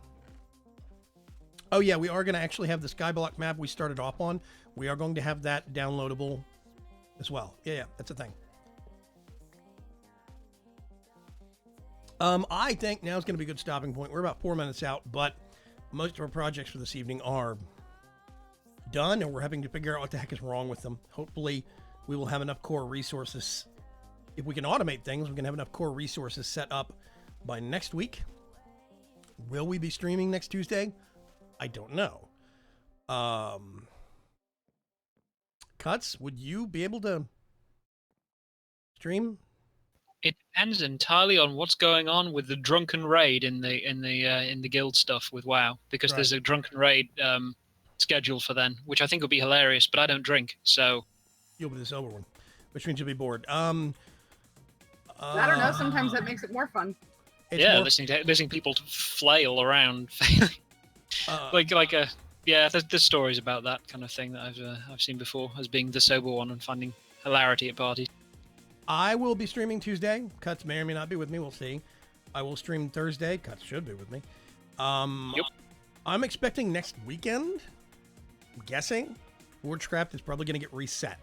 [SPEAKER 1] yeah, we are going to actually have the skyblock map we started off on. We are going to have that downloadable as well. Yeah, that's a thing. I think now is going to be a good stopping point. We're about 4 minutes out, but most of our projects for this evening are done, and we're having to figure out what the heck is wrong with them. Hopefully, we will have enough core resources. If we can automate things, we can have enough core resources set up by next week. Will we be streaming next Tuesday? I don't know. Cuts, would you be able to stream?
[SPEAKER 2] It depends entirely on what's going on with the drunken raid in the guild stuff with WoW, because there's a drunken raid scheduled for then, which I think will be hilarious. But I don't drink, so
[SPEAKER 1] You'll be the sober one, which means you'll be bored.
[SPEAKER 3] I don't know. Sometimes that makes it more fun.
[SPEAKER 2] Listening people to flail around, there's stories about that kind of thing that I've seen before as being the sober one and finding hilarity at parties.
[SPEAKER 1] I will be streaming Tuesday. Cuts may or may not be with me. We'll see. I will stream Thursday. Cuts should be with me.
[SPEAKER 2] Yep.
[SPEAKER 1] I'm expecting next weekend. I'm guessing ForgeCraft is probably going to get reset.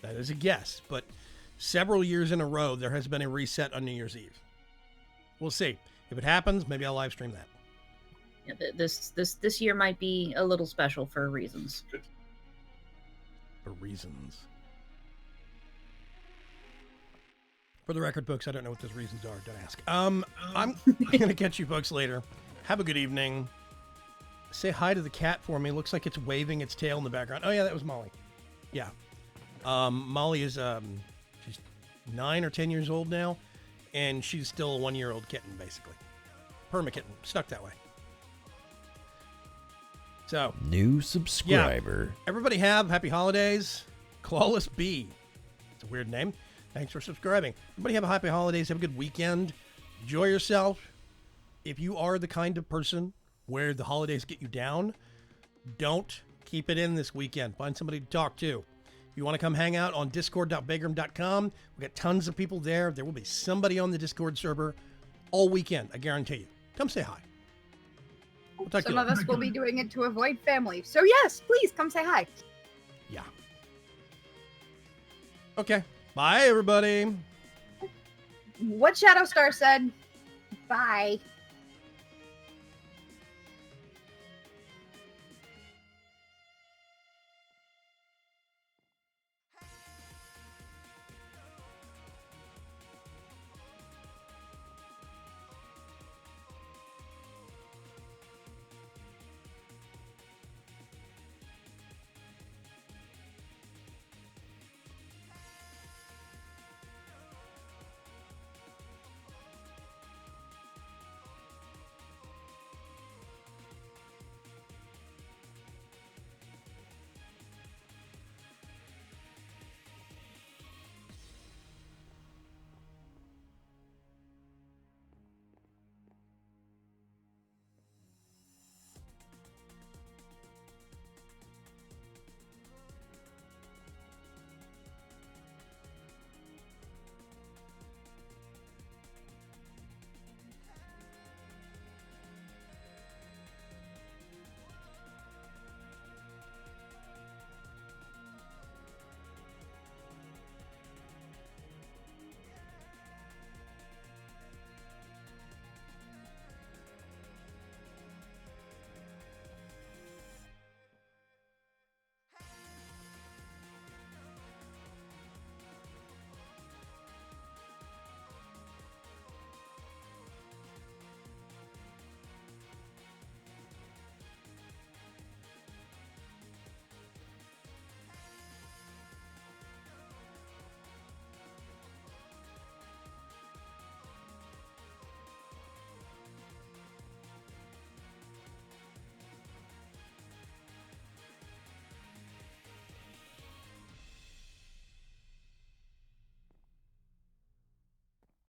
[SPEAKER 1] That is a guess, but several years in a row there has been a reset on New Year's Eve. We'll see. If it happens, maybe I'll live stream that.
[SPEAKER 4] Yeah, this year might be a little special for reasons.
[SPEAKER 1] For reasons. For the record, folks, I don't know what those reasons are. Don't ask. I'm going to catch you folks later. Have a good evening. Say hi to the cat for me. Looks like it's waving its tail in the background. Oh, yeah, that was Molly. Yeah. Molly is, she's 9 or 10 years old now, and she's still a 1-year-old kitten, basically. Perma kitten. Stuck that way. So.
[SPEAKER 6] New subscriber.
[SPEAKER 1] Yeah. Everybody have happy holidays. Clawless B. It's a weird name. Thanks for subscribing. Everybody have a happy holidays. Have a good weekend. Enjoy yourself. If you are the kind of person where the holidays get you down, don't keep it in this weekend. Find somebody to talk to. If you want to come hang out on discord.bagram.com, we've got tons of people there. There will be somebody on the Discord server all weekend. I guarantee you. Come say hi. We'll talk to
[SPEAKER 3] Some
[SPEAKER 1] you
[SPEAKER 3] of
[SPEAKER 1] later.
[SPEAKER 3] us will be doing it to avoid family. So yes, please come say hi.
[SPEAKER 1] Yeah. Okay. Bye, everybody.
[SPEAKER 3] What Shadowstar said. Bye.